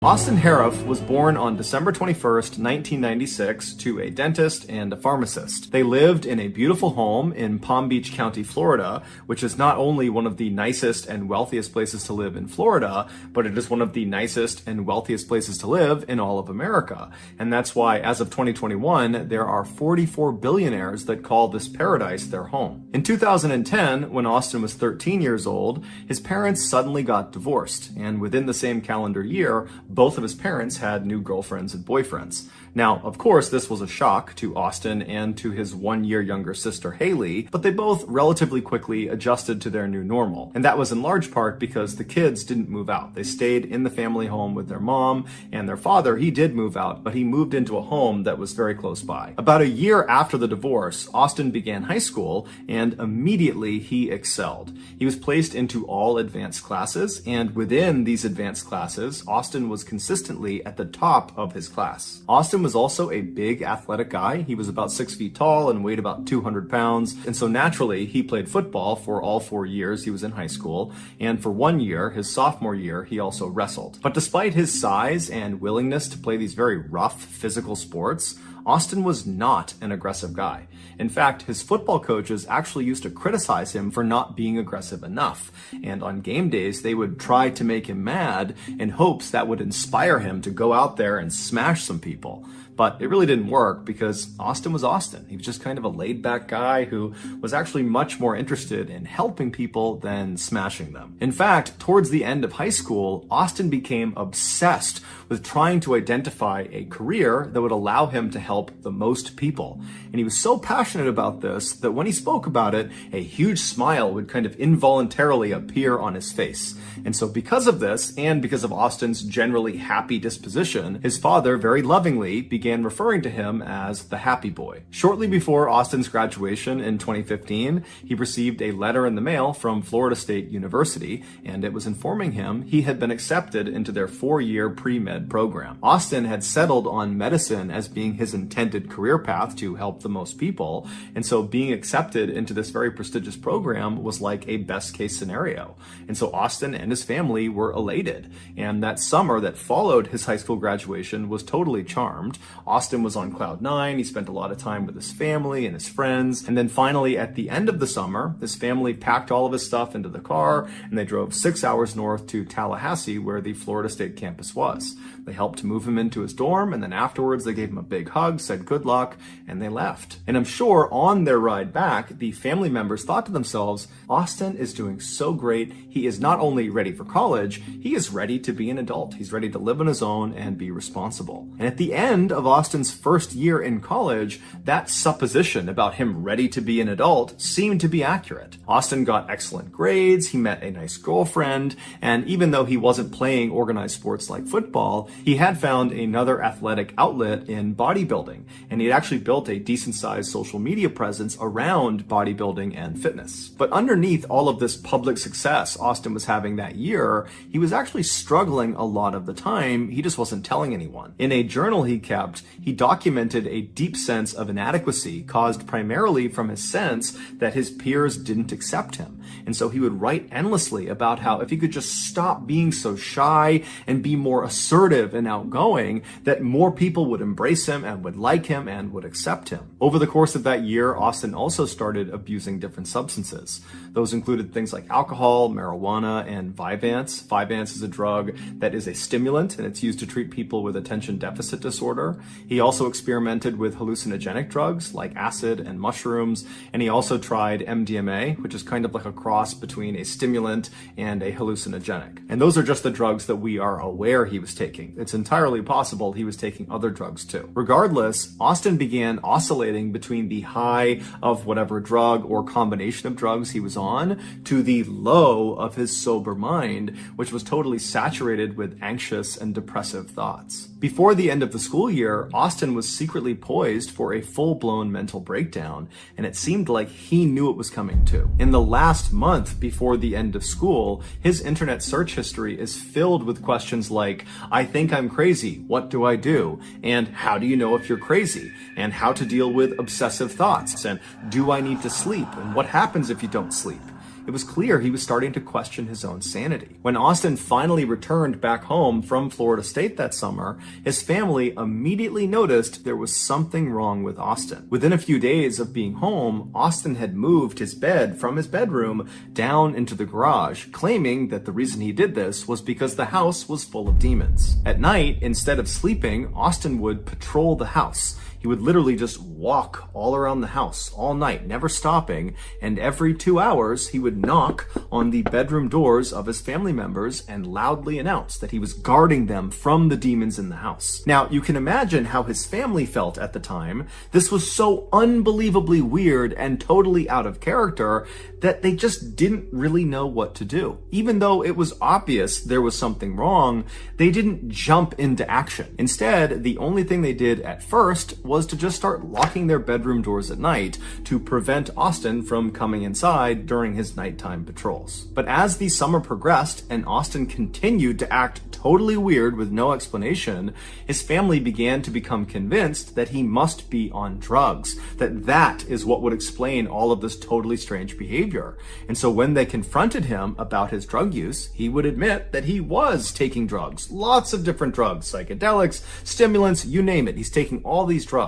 Austin Harif was born on December 21st, 1996 to a dentist and a pharmacist. They lived in a beautiful home in Palm Beach County, Florida, which is not only one of the nicest and wealthiest places to live in Florida, but it is one of the nicest and wealthiest places to live in all of America. And that's why, as of 2021, there are 44 billionaires that call this paradise their home. In 2010, when Austin was 13 years old, his parents suddenly got divorced, and within the same calendar year, both of his parents had new girlfriends and boyfriends. Now, of course, this was a shock to Austin and to his 1 year younger sister, Haley, but they both relatively quickly adjusted to their new normal. And that was in large part because the kids didn't move out. They stayed in the family home with their mom, and their father, he did move out, but he moved into a home that was very close by. About a year after the divorce, Austin began high school, and immediately he excelled. He was placed into all advanced classes, and within these advanced classes, Austin was consistently at the top of his class. Austin was also a big athletic guy. He was about 6 feet tall and weighed about 200 pounds. And so naturally, he played football for all 4 years he was in high school. And for 1 year, his sophomore year, he also wrestled. But despite his size and willingness to play these very rough physical sports, Austin was not an aggressive guy. In fact, his football coaches actually used to criticize him for not being aggressive enough. And on game days, they would try to make him mad in hopes that would inspire him to go out there and smash some people. But it really didn't work because Austin was Austin. He was just kind of a laid-back guy who was actually much more interested in helping people than smashing them. In fact, towards the end of high school, Austin became obsessed with trying to identify a career that would allow him to help the most people. And he was so passionate about this that when he spoke about it, a huge smile would kind of involuntarily appear on his face. And so because of this, and because of Austin's generally happy disposition, his father very lovingly began referring to him as the happy boy. Shortly before Austin's graduation in 2015, he received a letter in the mail from Florida State University, and it was informing him he had been accepted into their 4-year pre-med program. Austin had settled on medicine as being his intended career path to help the most people, and so being accepted into this very prestigious program was like a best-case scenario. And so Austin and his family were elated, and that summer that followed his high school graduation was totally charmed. Austin was on cloud nine. He spent a lot of time with his family and his friends. And then finally, at the end of the summer, his family packed all of his stuff into the car and they drove 6 hours north to Tallahassee, where the Florida State campus was. They helped move him into his dorm, and then afterwards they gave him a big hug, said good luck, and they left. And I'm sure on their ride back, the family members thought to themselves, Austin is doing so great. He is not only ready for college, he is ready to be an adult. He's ready to live on his own and be responsible. And at the end of Austin's first year in college, that supposition about him ready to be an adult seemed to be accurate. Austin got excellent grades, he met a nice girlfriend, and even though he wasn't playing organized sports like football, he had found another athletic outlet in bodybuilding, and he had actually built a decent-sized social media presence around bodybuilding and fitness. But underneath all of this public success Austin was having that year, he was actually struggling a lot of the time. He just wasn't telling anyone. In a journal he kept, he documented a deep sense of inadequacy caused primarily from his sense that his peers didn't accept him. And so he would write endlessly about how if he could just stop being so shy and be more assertive and outgoing, that more people would embrace him and would like him and would accept him. Over the course of that year, Austin also started abusing different substances. Those included things like alcohol, marijuana, and Vyvanse. Vyvanse is a drug that is a stimulant, and it's used to treat people with attention deficit disorder. He also experimented with hallucinogenic drugs like acid and mushrooms, and he also tried MDMA, which is kind of like a cross between a stimulant and a hallucinogenic. And those are just the drugs that we are aware he was taking. It's entirely possible he was taking other drugs too. Regardless, Austin began oscillating between the high of whatever drug or combination of drugs he was on to the low of his sober mind, which was totally saturated with anxious and depressive thoughts. Before the end of the school year, Austin was secretly poised for a full-blown mental breakdown, and it seemed like he knew it was coming too. In the last month before the end of school, his internet search history is filled with questions like, I think I'm crazy, what do I do? And how do you know if you're crazy? And how to deal with obsessive thoughts? And do I need to sleep? And what happens if you don't sleep? it was clear he was starting to question his own sanity. When Austin finally returned back home from Florida State that summer, his family immediately noticed there was something wrong with Austin. Within a few days of being home, Austin had moved his bed from his bedroom down into the garage, claiming that the reason he did this was because the house was full of demons. At night, instead of sleeping, Austin would patrol the house. He would literally just walk all around the house all night, never stopping, and every 2 hours he would knock on the bedroom doors of his family members and loudly announce that he was guarding them from the demons in the house. Now, you can imagine how his family felt at the time. This was so unbelievably weird and totally out of character that they just didn't really know what to do. Even though it was obvious there was something wrong, they didn't jump into action. Instead, the only thing they did at first was to just start locking their bedroom doors at night to prevent Austin from coming inside during his nighttime patrols. But as the summer progressed and Austin continued to act totally weird with no explanation, his family began to become convinced that he must be on drugs, that is what would explain all of this totally strange behavior. And so when they confronted him about his drug use, he would admit that he was taking drugs, lots of different drugs, psychedelics, stimulants, you name it. He's taking all these drugs.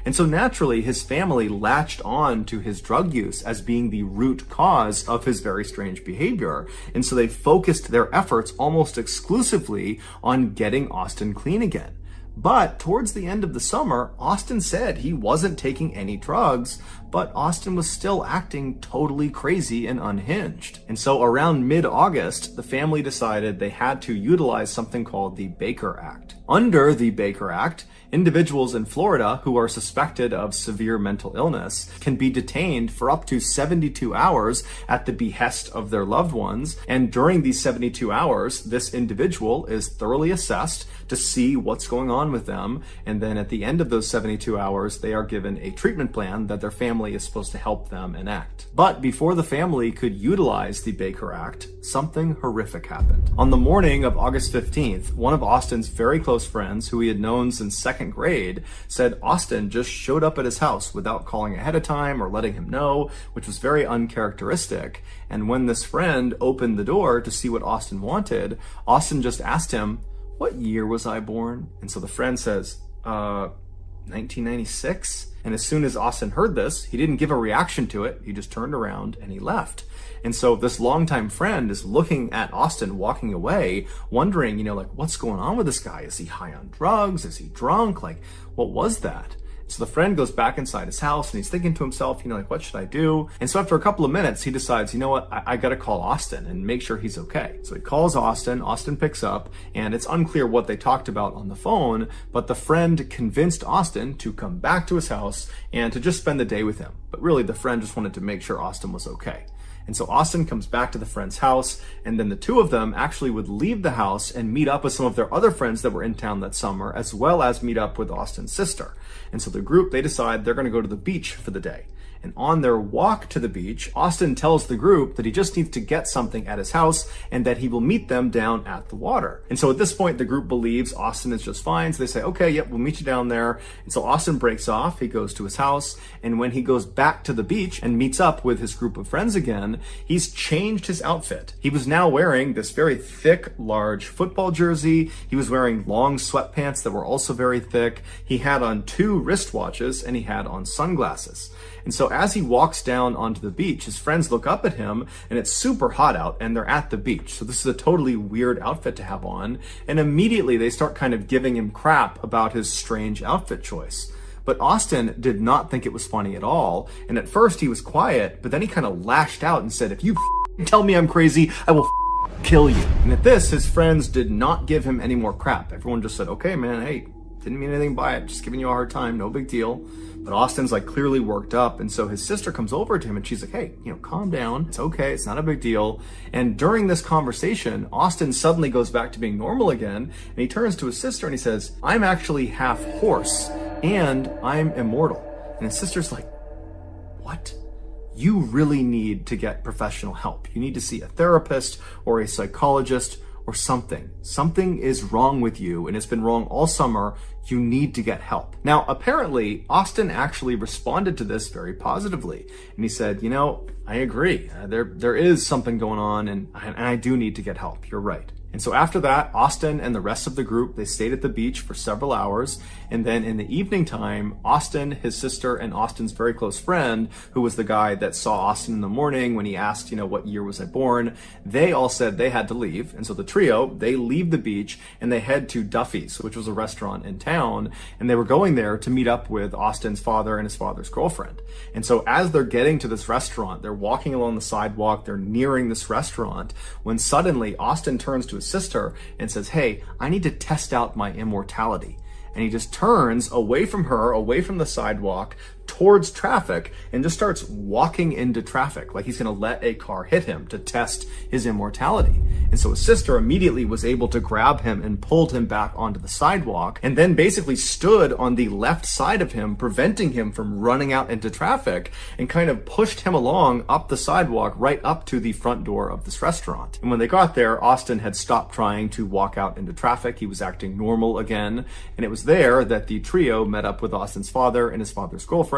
And so naturally, his family latched on to his drug use as being the root cause of his very strange behavior. And so they focused their efforts almost exclusively on getting Austin clean again. But towards the end of the summer, Austin said he wasn't taking any drugs, but Austin was still acting totally crazy and unhinged. And so around mid-August, the family decided they had to utilize something called the Baker Act. Under the Baker Act, individuals in Florida who are suspected of severe mental illness can be detained for up to 72 hours at the behest of their loved ones. And during these 72 hours, this individual is thoroughly assessed to see what's going on with them. And then at the end of those 72 hours, they are given a treatment plan that their family is supposed to help them enact. But before the family could utilize the Baker Act, something horrific happened. On the morning of August 15th, one of Austin's very close friends, who he had known since second grade, said Austin just showed up at his house without calling ahead of time or letting him know, which was very uncharacteristic. And when this friend opened the door to see what Austin wanted, Austin just asked him, "What year was I born?" And so the friend says, 1996? And as soon as Austin heard this, he didn't give a reaction to it. He just turned around and he left. And so this longtime friend is looking at Austin walking away, wondering, what's going on with this guy? Is he high on drugs? Is he drunk? What was that? So the friend goes back inside his house and he's thinking to himself, what should I do? And so after a couple of minutes, he decides, I got to call Austin and make sure he's okay. So he calls Austin, Austin picks up, and it's unclear what they talked about on the phone, but the friend convinced Austin to come back to his house and to just spend the day with him. But really, the friend just wanted to make sure Austin was okay. And so Austin comes back to the friend's house, and then the two of them actually would leave the house and meet up with some of their other friends that were in town that summer, as well as meet up with Austin's sister. And so the group, they decide they're going to go to the beach for the day. And on their walk to the beach, Austin tells the group that he just needs to get something at his house and that he will meet them down at the water. And so at this point, the group believes Austin is just fine. So they say, okay, yep, we'll meet you down there. And so Austin breaks off. He goes to his house. And when he goes back to the beach and meets up with his group of friends again, he's changed his outfit. He was now wearing this very thick, large football jersey. He was wearing long sweatpants that were also very thick. He had on 2 wristwatches and he had on sunglasses. And so as he walks down onto the beach, his friends look up at him and it's super hot out and they're at the beach. So this is a totally weird outfit to have on. And immediately they start kind of giving him crap about his strange outfit choice. But Austin did not think it was funny at all. And at first he was quiet, but then he kind of lashed out and said, "If you tell me I'm crazy, I will kill you." And at this, his friends did not give him any more crap. Everyone just said, "Okay, man, hey, didn't mean anything by it, just giving you a hard time, no big deal." But Austin's clearly worked up. And so his sister comes over to him and she's like, "Hey, calm down. It's okay. It's not a big deal." And during this conversation, Austin suddenly goes back to being normal again. And he turns to his sister and he says, "I'm actually half horse and I'm immortal." And his sister's like, "What? You really need to get professional help. You need to see a therapist or a psychologist or something. Something is wrong with you, and it's been wrong all summer. You need to get help. Now, apparently, Austin actually responded to this very positively. And he said, you know, I agree. There is something going on, and I do need to get help. You're right. And so after that, Austin and the rest of the group, they stayed at the beach for several hours. And then in the evening time, Austin, his sister, and Austin's very close friend, who was the guy that saw Austin in the morning when he asked, you know, what year was I born, they all said they had to leave. And so the trio, they leave the beach and they head to Duffy's, which was a restaurant in town. And they were going there to meet up with Austin's father and his father's girlfriend. And so as they're getting to this restaurant, they're walking along the sidewalk, they're nearing this restaurant, when suddenly Austin turns to his sister and says, hey, I need to test out my immortality. And he just turns away from her, away from the sidewalk, towards traffic, and just starts walking into traffic like he's going to let a car hit him to test his immortality. And so his sister immediately was able to grab him and pulled him back onto the sidewalk, and then basically stood on the left side of him, preventing him from running out into traffic, and kind of pushed him along up the sidewalk right up to the front door of this restaurant. And when they got there, Austin had stopped trying to walk out into traffic. He was acting normal again. And it was there that the trio met up with Austin's father and his father's girlfriend,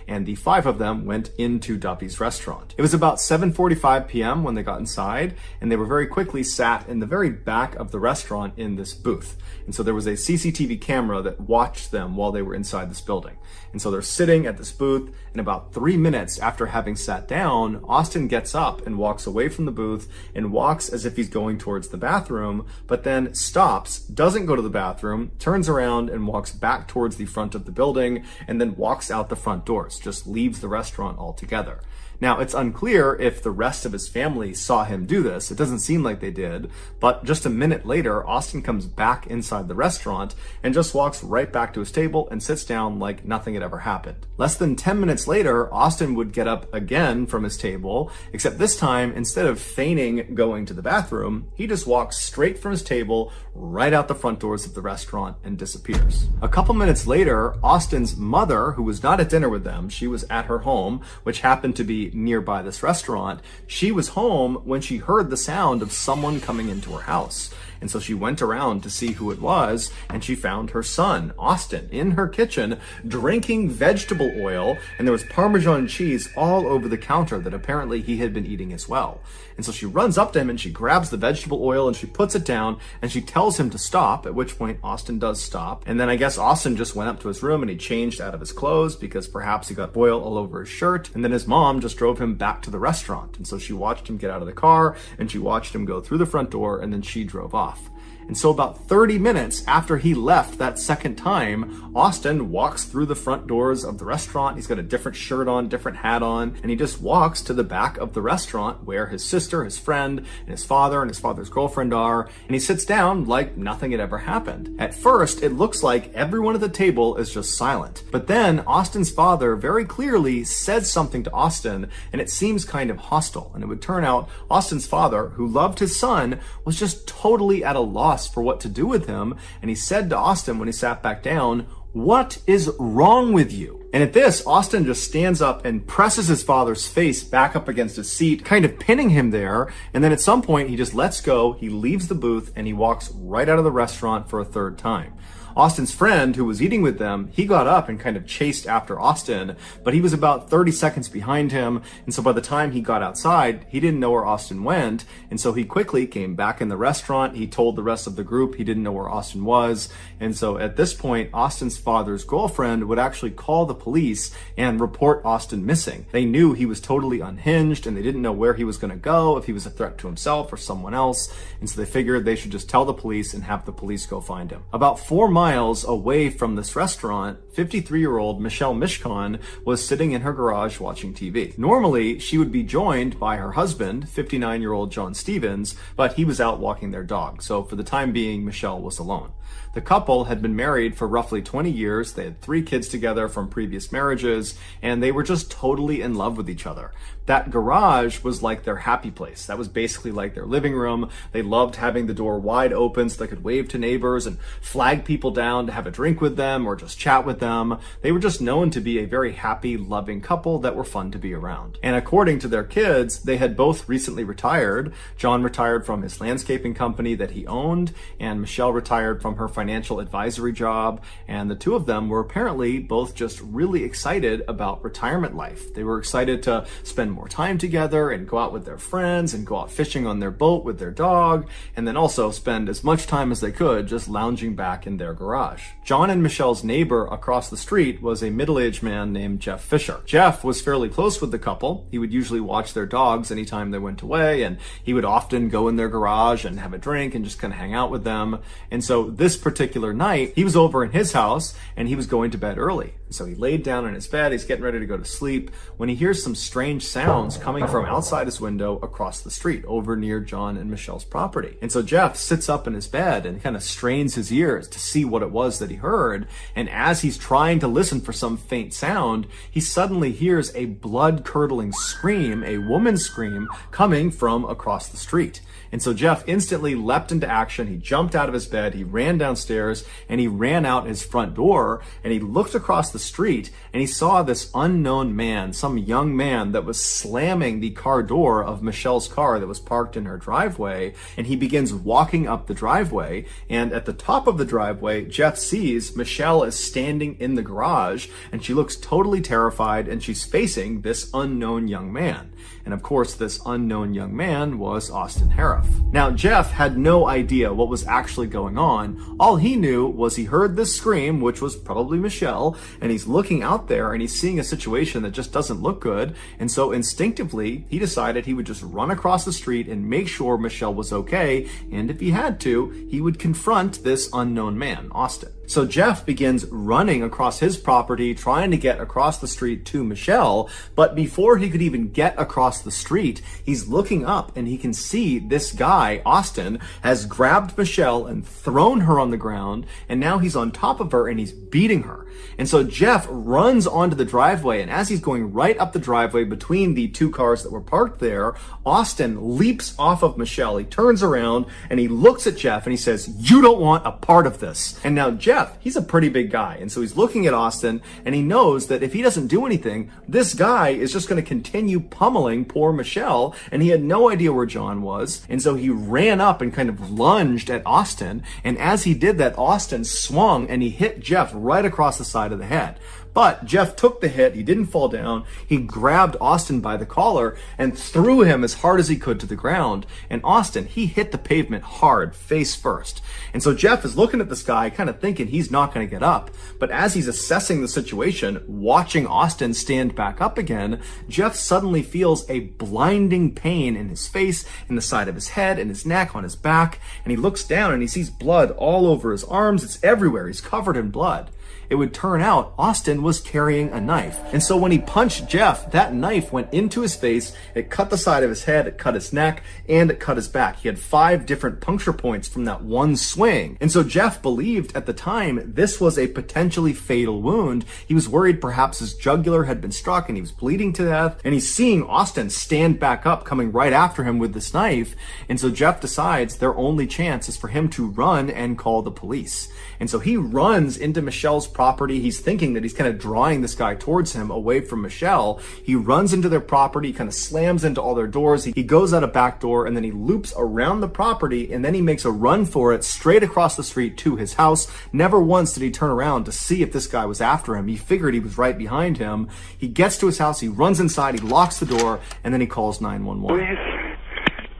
and the five of them went into Duffy's restaurant. It was about 7:45 p.m. when they got inside, and they were very quickly sat in the very back of the restaurant in this booth. And so there was a CCTV camera that watched them while they were inside this building. And so they're sitting at this booth, and about 3 minutes after having sat down, Austin gets up and walks away from the booth and walks as if he's going towards the bathroom, but then stops, doesn't go to the bathroom, turns around and walks back towards the front of the building, and then walks out the front doors, just leaves the restaurant altogether. Now, it's unclear if the rest of his family saw him do this. It doesn't seem like they did, but just a minute later, Austin comes back inside the restaurant and just walks right back to his table and sits down like nothing had ever happened. Less than 10 minutes later, Austin would get up again from his table, except this time, instead of feigning going to the bathroom, he just walks straight from his table right out the front doors of the restaurant and disappears. A couple minutes later, Austin's mother, who was not at dinner with them, she was at her home, which happened to be nearby this restaurant, she was home when she heard the sound of someone coming into her house. And so she went around to see who it was, and she found her son, Austin, in her kitchen, drinking vegetable oil, and there was Parmesan cheese all over the counter that apparently he had been eating as well. And so she runs up to him and she grabs the vegetable oil and she puts it down and she tells him to stop, at which point Austin does stop. And then I guess Austin just went up to his room and he changed out of his clothes because perhaps he got oil all over his shirt. And then his mom just drove him back to the restaurant. And so she watched him get out of the car and she watched him go through the front door, and then she drove off. And so about 30 minutes after he left that second time, Austin walks through the front doors of the restaurant. He's got a different shirt on, different hat on, and he just walks to the back of the restaurant where his sister, his friend, and his father's girlfriend are, and he sits down like nothing had ever happened. At first, it looks like everyone at the table is just silent. But then Austin's father very clearly says something to Austin, and it seems kind of hostile. And it would turn out Austin's father, who loved his son, was just totally at a loss for what to do with him. And he said to Austin when he sat back down, "What is wrong with you?" And at this, Austin just stands up and presses his father's face back up against his seat, kind of pinning him there. And then at some point, he just lets go, he leaves the booth, and he walks right out of the restaurant for a third time. Austin's friend, who was eating with them, he got up and kind of chased after Austin, but he was about 30 seconds behind him. And so by the time he got outside, he didn't know where Austin went. And so he quickly came back in the restaurant. He told the rest of the group he didn't know where Austin was. And so at this point, Austin's father's girlfriend would actually call the police and report Austin missing. They knew he was totally unhinged and they didn't know where he was going to go, if he was a threat to himself or someone else. And so they figured they should just tell the police and have the police go find him. About 4 miles away from this restaurant, 53-year-old Michelle Mishcon was sitting in her garage watching TV. Normally, she would be joined by her husband, 59-year-old John Stevens, but he was out walking their dog. So for the time being, Michelle was alone. The couple had been married for roughly 20 years. They had 3 kids together from previous previous marriages, and they were just totally in love with each other. That garage was like their happy place. That was basically like their living room. They loved having the door wide open so they could wave to neighbors and flag people down to have a drink with them or just chat with them. They were just known to be a very happy, loving couple that were fun to be around. And according to their kids, they had both recently retired. John retired from his landscaping company that he owned, and Michelle retired from her financial advisory job. And the two of them were apparently both just really excited about retirement life. They were excited to spend more time together and go out with their friends and go out fishing on their boat with their dog, and then also spend as much time as they could just lounging back in their garage. John and Michelle's neighbor across the street was a middle-aged man named Jeff Fisher. Jeff was fairly close with the couple. He would usually watch their dogs anytime they went away, and he would often go in their garage and have a drink and just kind of hang out with them. And so this particular night, he was over in his house and he was going to bed early. So he laid down in his bed, he's getting ready to go to sleep, when he hears some strange sounds coming from outside his window across the street over near John and Michelle's property. And so Jeff sits up in his bed and kind of strains his ears to see what it was that he heard. And as he's trying to listen for some faint sound, he suddenly hears a blood-curdling scream, a woman's scream, coming from across the street. And so Jeff instantly leapt into action. He jumped out of his bed, he ran downstairs, and he ran out his front door, and he looked across the street, and he saw this unknown man, some young man that was slamming the car door of Michelle's car that was parked in her driveway, and he begins walking up the driveway, and at the top of the driveway, Jeff sees Michelle is standing in the garage, and she looks totally terrified, and she's facing this unknown young man. And of course, this unknown young man was Austin Harris. Now, Jeff had no idea what was actually going on. All he knew was he heard this scream, which was probably Michelle, and he's looking out there and he's seeing a situation that just doesn't look good. And so instinctively, he decided he would just run across the street and make sure Michelle was okay. And if he had to, he would confront this unknown man, Austin. So Jeff begins running across his property, trying to get across the street to Michelle. But before he could even get across the street, he's looking up and he can see this guy, Austin, has grabbed Michelle and thrown her on the ground. And now he's on top of her and he's beating her. And so Jeff runs onto the driveway. And as he's going right up the driveway between the two cars that were parked there, Austin leaps off of Michelle. He turns around and he looks at Jeff and he says, "You don't want a part of this." And now Jeff, he's a pretty big guy. And so he's looking at Austin and he knows that if he doesn't do anything, this guy is just going to continue pummeling poor Michelle. And he had no idea where John was. And so he ran up and kind of lunged at Austin. And as he did that, Austin swung and he hit Jeff right across the side of the head. But Jeff took the hit. He didn't fall down. He grabbed Austin by the collar and threw him as hard as he could to the ground. And Austin, he hit the pavement hard, face first. And so Jeff is looking at this guy, kind of thinking he's not going to get up. But as he's assessing the situation, watching Austin stand back up again, Jeff suddenly feels a blinding pain in his face, in the side of his head, in his neck, on his back. And he looks down and he sees blood all over his arms. It's everywhere. He's covered in blood. It would turn out Austin was carrying a knife. And so when he punched Jeff, that knife went into his face, it cut the side of his head, it cut his neck, and it cut his back. He had 5 different puncture points from that one swing. And so Jeff believed at the time this was a potentially fatal wound. He was worried perhaps his jugular had been struck and he was bleeding to death. And he's seeing Austin stand back up, coming right after him with this knife. And so Jeff decides their only chance is for him to run and call the police. And so he runs into Michelle's property. He's thinking that he's kind of drawing this guy towards him away from Michelle. He runs into their property, kind of slams into all their doors. He goes out a back door and then he loops around the property and then he makes a run for it straight across the street to his house. Never once did he turn around to see if this guy was after him. He figured he was right behind him. He gets to his house, he runs inside, he locks the door, and then he calls 911. Police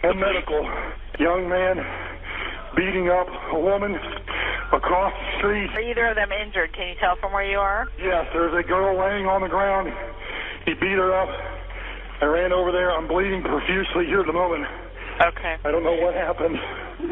and medical. Young man beating up a woman across the street. Are either of them injured? Can you tell from where you are? Yes, there's a girl laying on the ground. He beat her up. I ran over there. I'm bleeding profusely here at the moment. Okay. I don't know what happened.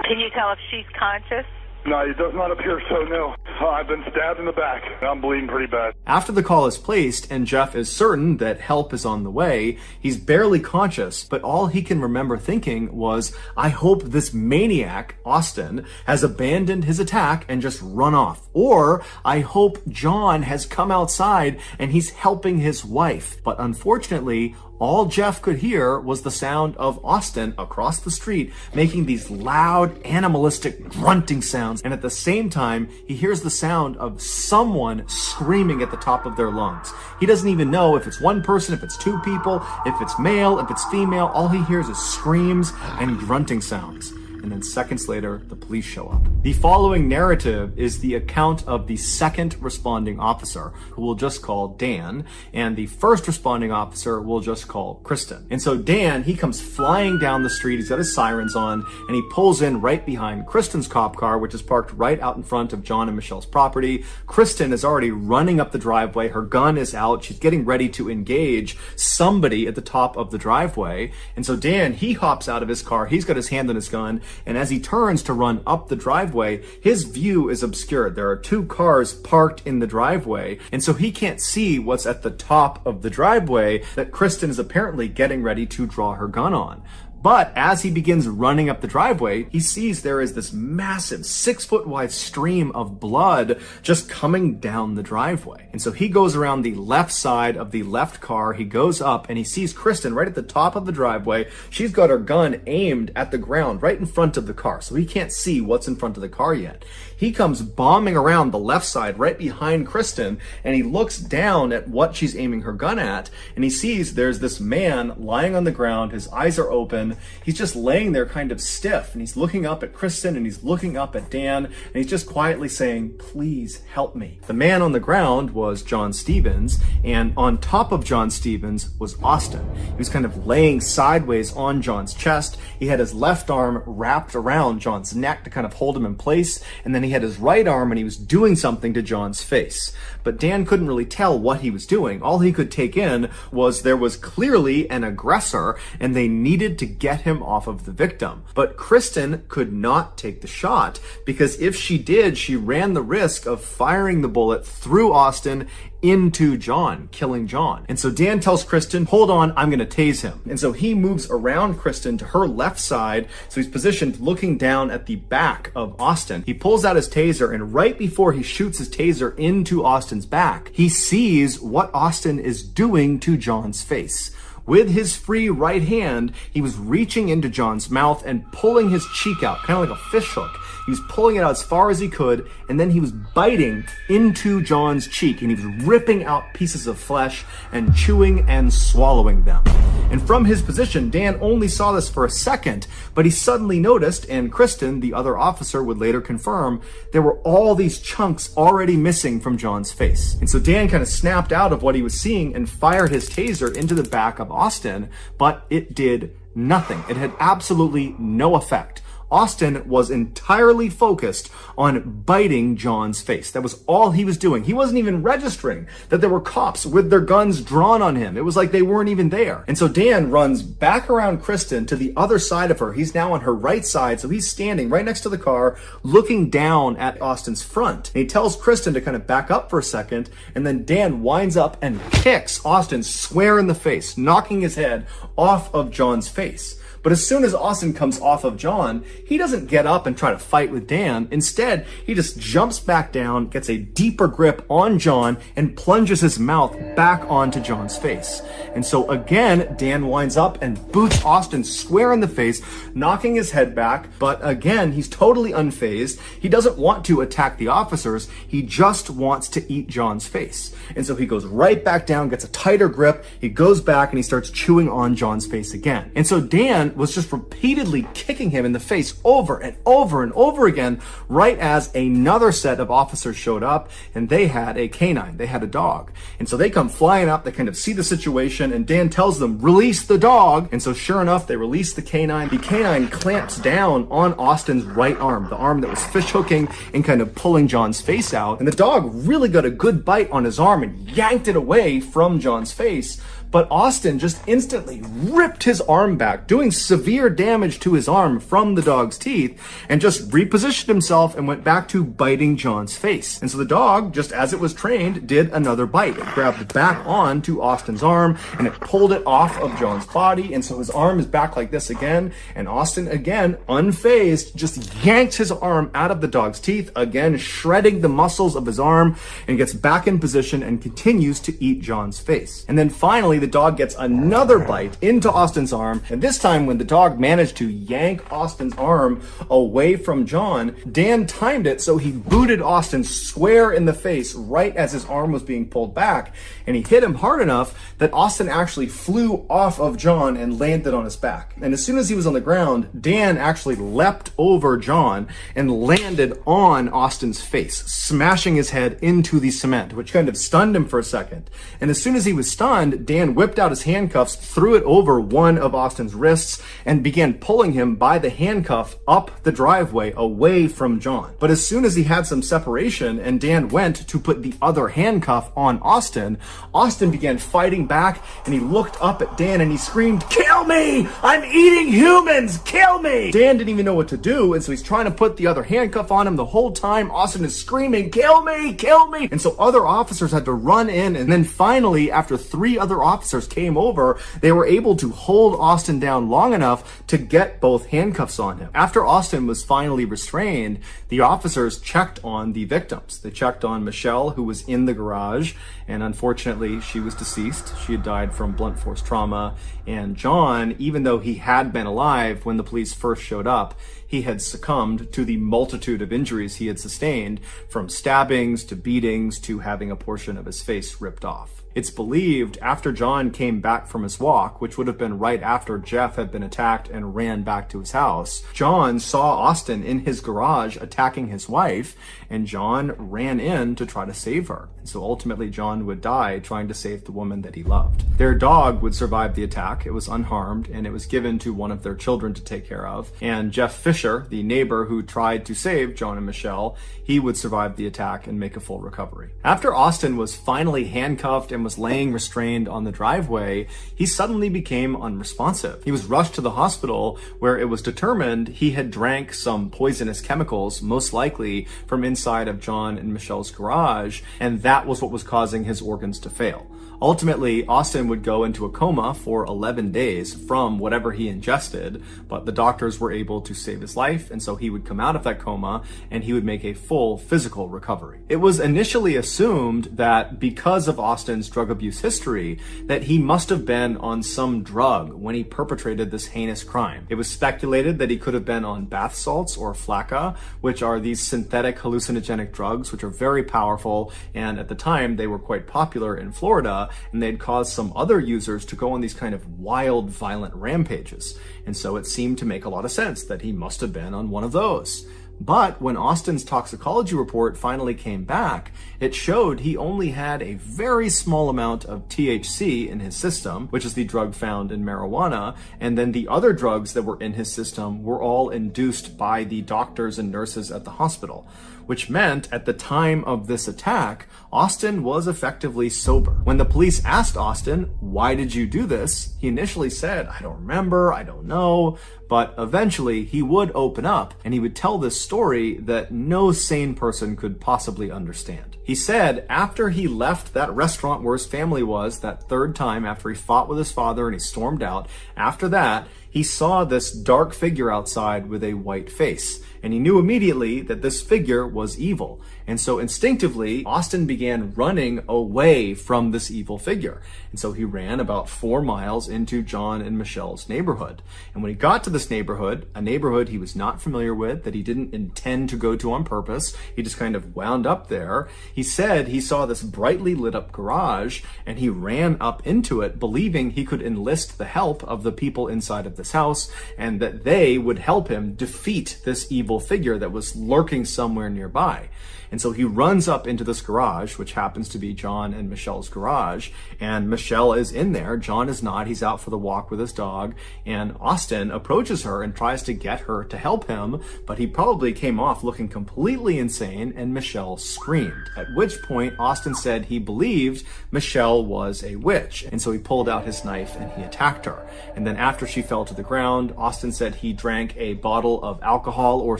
Can you tell if she's conscious? No, it does not appear so, no. I've been stabbed in the back. I'm bleeding pretty bad. After the call is placed and Jeff is certain that help is on the way, he's barely conscious, but all he can remember thinking was, I hope this maniac, Austin, has abandoned his attack and just run off. Or I hope John has come outside and he's helping his wife. But unfortunately, all Jeff could hear was the sound of Austin across the street making these loud, animalistic grunting sounds. And at the same time, he hears the sound of someone screaming at the top of their lungs. He doesn't even know if it's one person, if it's two people, if it's male, if it's female. All he hears is screams and grunting sounds. And then seconds later, the police show up. The following narrative is the account of the second responding officer, who we'll just call Dan, and the first responding officer we'll just call Kristen. And so Dan, he comes flying down the street, he's got his sirens on, and he pulls in right behind Kristen's cop car, which is parked right out in front of John and Michelle's property. Kristen is already running up the driveway, her gun is out, she's getting ready to engage somebody at the top of the driveway. And so Dan, he hops out of his car, he's got his hand on his gun, and as he turns to run up the driveway, his view is obscured. There are two cars parked in the driveway, and so he can't see what's at the top of the driveway that Kristen is apparently getting ready to draw her gun on. But as he begins running up the driveway, he sees there is this massive 6-foot wide stream of blood just coming down the driveway. And so he goes around the left side of the left car, he goes up and he sees Kristen right at the top of the driveway. She's got her gun aimed at the ground right in front of the car, so he can't see what's in front of the car yet. He comes bombing around the left side right behind Kristen, and he looks down at what she's aiming her gun at, and he sees there's this man lying on the ground, his eyes are open, he's just laying there kind of stiff, and he's looking up at Kristen and he's looking up at Dan, and he's just quietly saying, please help me. The man on the ground was John Stevens, and on top of John Stevens was Austin. He was kind of laying sideways on John's chest. He had his left arm wrapped around John's neck to kind of hold him in place, and then he had his right arm and he was doing something to John's face. But Dan couldn't really tell what he was doing. All he could take in was there was clearly an aggressor and they needed to get him off of the victim. But Kristen could not take the shot because if she did, she ran the risk of firing the bullet through Austin into John, killing John. And so Dan tells Kristen, hold on, I'm going to tase him. And so he moves around Kristen to her left side. So he's positioned looking down at the back of Austin. He pulls out his taser, and right before he shoots his taser into Austin's back, he sees what Austin is doing to John's face. With his free right hand, he was reaching into John's mouth and pulling his cheek out, kind of like a fish hook. He was pulling it out as far as he could, and then he was biting into John's cheek, and he was ripping out pieces of flesh and chewing and swallowing them. And from his position, Dan only saw this for a second, but he suddenly noticed, and Kristen, the other officer, would later confirm, there were all these chunks already missing from John's face. And so Dan kind of snapped out of what he was seeing and fired his taser into the back of Austin, but it did nothing. It had absolutely no effect. Austin was entirely focused on biting John's face. That was all he was doing. He wasn't even registering that there were cops with their guns drawn on him. It was like they weren't even there. And so Dan runs back around Kristen to the other side of her. He's now on her right side, so he's standing right next to the car, looking down at Austin's front. And he tells Kristen to kind of back up for a second, and then Dan winds up and kicks Austin square in the face, knocking his head off of John's face. But as soon as Austin comes off of John, he doesn't get up and try to fight with Dan. Instead, he just jumps back down, gets a deeper grip on John, and plunges his mouth back onto John's face. And so again, Dan winds up and boots Austin square in the face, knocking his head back. But again, he's totally unfazed. He doesn't want to attack the officers. He just wants to eat John's face. And so he goes right back down, gets a tighter grip. He goes back and he starts chewing on John's face again. And so Dan was just repeatedly kicking him in the face over and over and over again, right as another set of officers showed up, and they had a canine, they had a dog. And so they come flying up, they kind of see the situation, and Dan tells them, release the dog. And so sure enough, they release the canine. The canine clamps down on Austin's right arm, the arm that was fish hooking and kind of pulling John's face out. And the dog really got a good bite on his arm and yanked it away from John's face. but Austin just instantly ripped his arm back, doing severe damage to his arm from the dog's teeth, and just repositioned himself and went back to biting John's face. And so the dog, just as it was trained, did another bite. It grabbed back onto Austin's arm and it pulled it off of John's body, and so his arm is back like this again, and Austin, again, unfazed, just yanked his arm out of the dog's teeth, again shredding the muscles of his arm, and gets back in position and continues to eat John's face. And then finally, the dog gets another bite into Austin's arm, and this time when the dog managed to yank Austin's arm away from John, Dan timed it so he booted Austin square in the face right as his arm was being pulled back, and he hit him hard enough that Austin actually flew off of John and landed on his back. And as soon as he was on the ground, Dan actually leapt over John and landed on Austin's face, smashing his head into the cement, which kind of stunned him for a second. And as soon as he was stunned, Dan whipped out his handcuffs, threw it over one of Austin's wrists, and began pulling him by the handcuff up the driveway away from John. But as soon as he had some separation and Dan went to put the other handcuff on Austin, Austin began fighting back, and he looked up at Dan and he screamed, "Kill me! I'm eating humans! Kill me!" Dan didn't even know what to do, and so he's trying to put the other handcuff on him the whole time. Austin is screaming, "Kill me! Kill me!" And so other officers had to run in, and then finally, after 3 other officers came over, they were able to hold Austin down long enough to get both handcuffs on him. After Austin was finally restrained, the officers checked on the victims. They checked on Michelle, who was in the garage, and unfortunately, she was deceased. She had died from blunt force trauma. And John, even though he had been alive when the police first showed up, he had succumbed to the multitude of injuries he had sustained, from stabbings to beatings to having a portion of his face ripped off. It's believed after John came back from his walk, which would have been right after Jeff had been attacked and ran back to his house, John saw Austin in his garage attacking his wife, and John ran in to try to save her. And so ultimately John would die trying to save the woman that he loved. Their dog would survive the attack. It was unharmed, and it was given to one of their children to take care of. And Jeff Fisher, the neighbor who tried to save John and Michelle, he would survive the attack and make a full recovery. After Austin was finally handcuffed and was laying restrained on the driveway, he suddenly became unresponsive. He was rushed to the hospital, where it was determined he had drank some poisonous chemicals, most likely from inside of John and Michelle's garage, and that was what was causing his organs to fail. Ultimately, Austin would go into a coma for 11 days from whatever he ingested, but the doctors were able to save his life, and so he would come out of that coma and he would make a full physical recovery. It was initially assumed that because of Austin's drug abuse history, that he must have been on some drug when he perpetrated this heinous crime. It was speculated that he could have been on bath salts or flakka, which are these synthetic hallucinogenic drugs, which are very powerful, and at the time they were quite popular in Florida, and they'd caused some other users to go on these kind of wild, violent rampages. And so it seemed to make a lot of sense that he must have been on one of those. But when Austin's toxicology report finally came back, it showed he only had a very small amount of THC in his system, which is the drug found in marijuana, and then the other drugs that were in his system were all induced by the doctors and nurses at the hospital, which meant at the time of this attack, Austin was effectively sober. When the police asked Austin, "Why did you do this?" he initially said, "I don't remember, I don't know," but eventually he would open up and he would tell this story that no sane person could possibly understand. He said after he left that restaurant where his family was that third time, after he fought with his father and he stormed out, after that, he saw this dark figure outside with a white face, and he knew immediately that this figure was evil. And so instinctively, Austin began running away from this evil figure. And so he ran about 4 miles into John and Michelle's neighborhood. And when he got to this neighborhood, a neighborhood he was not familiar with, that he didn't intend to go to on purpose, he just kind of wound up there, he said he saw this brightly lit up garage, and he ran up into it, believing he could enlist the help of the people inside of this house, and that they would help him defeat this evil figure that was lurking somewhere nearby. And And so he runs up into this garage, which happens to be John and Michelle's garage, and Michelle is in there. John is not. He's out for the walk with his dog, and Austin approaches her and tries to get her to help him, but he probably came off looking completely insane, and Michelle screamed. At which point, Austin said he believed Michelle was a witch, and so he pulled out his knife and he attacked her. And then after she fell to the ground, Austin said he drank a bottle of alcohol or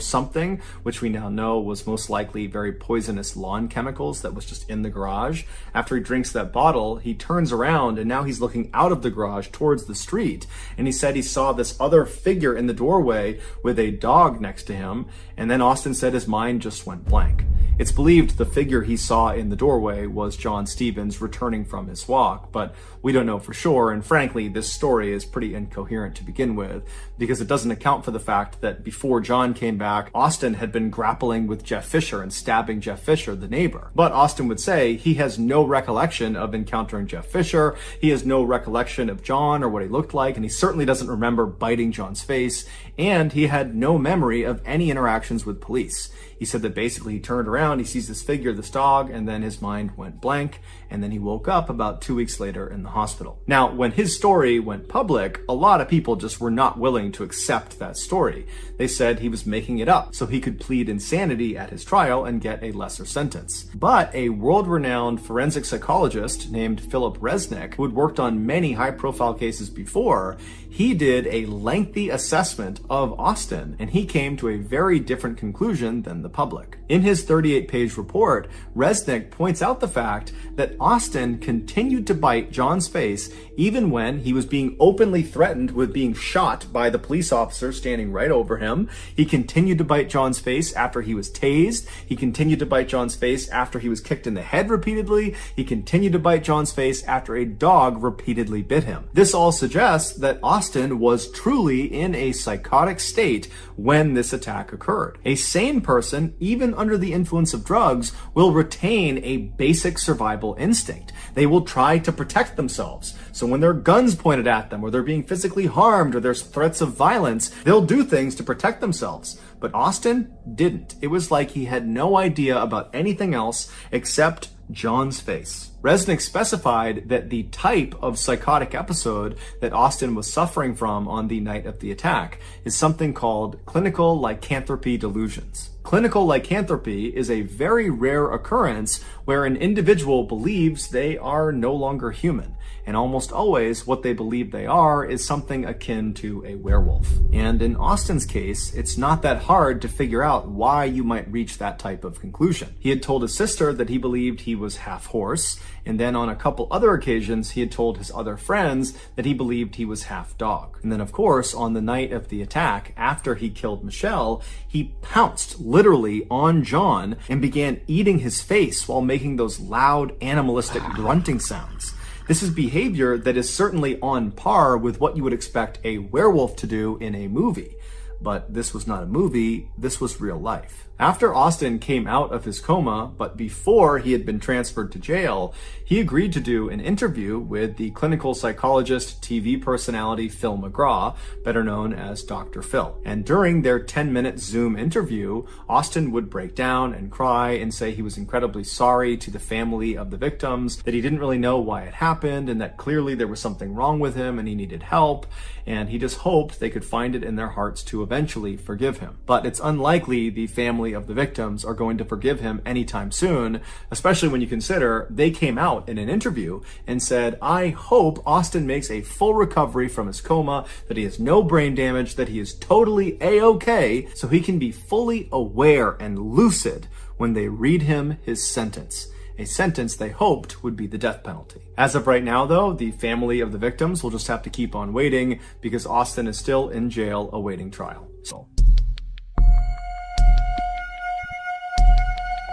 something, which we now know was most likely very poisonous lawn chemicals that was just in the garage. After he drinks that bottle, he turns around and now he's looking out of the garage towards the street. And he said he saw this other figure in the doorway with a dog next to him. And then Austin said his mind just went blank. It's believed the figure he saw in the doorway was John Stevens returning from his walk, but we don't know for sure, and frankly, this story is pretty incoherent to begin with, because it doesn't account for the fact that before John came back, Austin had been grappling with Jeff Fisher and stabbing Jeff Fisher, the neighbor. But Austin would say he has no recollection of encountering Jeff Fisher, he has no recollection of John or what he looked like, and he certainly doesn't remember biting John's face, and he had no memory of any interactions with police. He said that basically he turned around, he sees this figure, this dog, and then his mind went blank, and then he woke up about 2 weeks later in the hospital. Now, when his story went public, a lot of people just were not willing to accept that story. They said he was making it up so he could plead insanity at his trial and get a lesser sentence. But a world-renowned forensic psychologist named Philip Resnick, who had worked on many high-profile cases before, he did a lengthy assessment of Austin, and he came to a very different conclusion than the public. In his 38-page report, Resnick points out the fact that Austin continued to bite John's face even when he was being openly threatened with being shot by the police officer standing right over him. He continued to bite John's face after he was tased. He continued to bite John's face after he was kicked in the head repeatedly. He continued to bite John's face after a dog repeatedly bit him. This all suggests that Austin was truly in a psychotic state when this attack occurred. A sane person, even under the influence of drugs, will retain a basic survival instinct. They will try to protect themselves. So when there are guns pointed at them, or they're being physically harmed, or there's threats of violence, they'll do things to protect themselves. But Austin didn't. It was like he had no idea about anything else except John's face. Resnick specified that the type of psychotic episode that Austin was suffering from on the night of the attack is something called clinical lycanthropy delusions. Clinical lycanthropy is a very rare occurrence where an individual believes they are no longer human. And almost always what they believe they are is something akin to a werewolf. And in Austin's case, it's not that hard to figure out why you might reach that type of conclusion. He had told his sister that he believed he was half horse, and then on a couple other occasions, he had told his other friends that he believed he was half dog. And then of course, on the night of the attack, after he killed Michelle, he pounced literally on John and began eating his face while making those loud animalistic grunting sounds. This is behavior that is certainly on par with what you would expect a werewolf to do in a movie. But this was not a movie, this was real life. After Austin came out of his coma, but before he had been transferred to jail, he agreed to do an interview with the clinical psychologist, TV personality Phil McGraw, better known as Dr. Phil. And during their 10-minute Zoom interview, Austin would break down and cry and say he was incredibly sorry to the family of the victims, that he didn't really know why it happened, and that clearly there was something wrong with him and he needed help, and he just hoped they could find it in their hearts to eventually forgive him. But it's unlikely the family of the victims are going to forgive him anytime soon, especially when you consider they came out in an interview and said, "I hope Austin makes a full recovery from his coma, that he has no brain damage, that he is totally A-okay, so he can be fully aware and lucid when they read him his sentence." A sentence they hoped would be the death penalty. As of right now, though, the family of the victims will just have to keep on waiting because Austin is still in jail awaiting trial.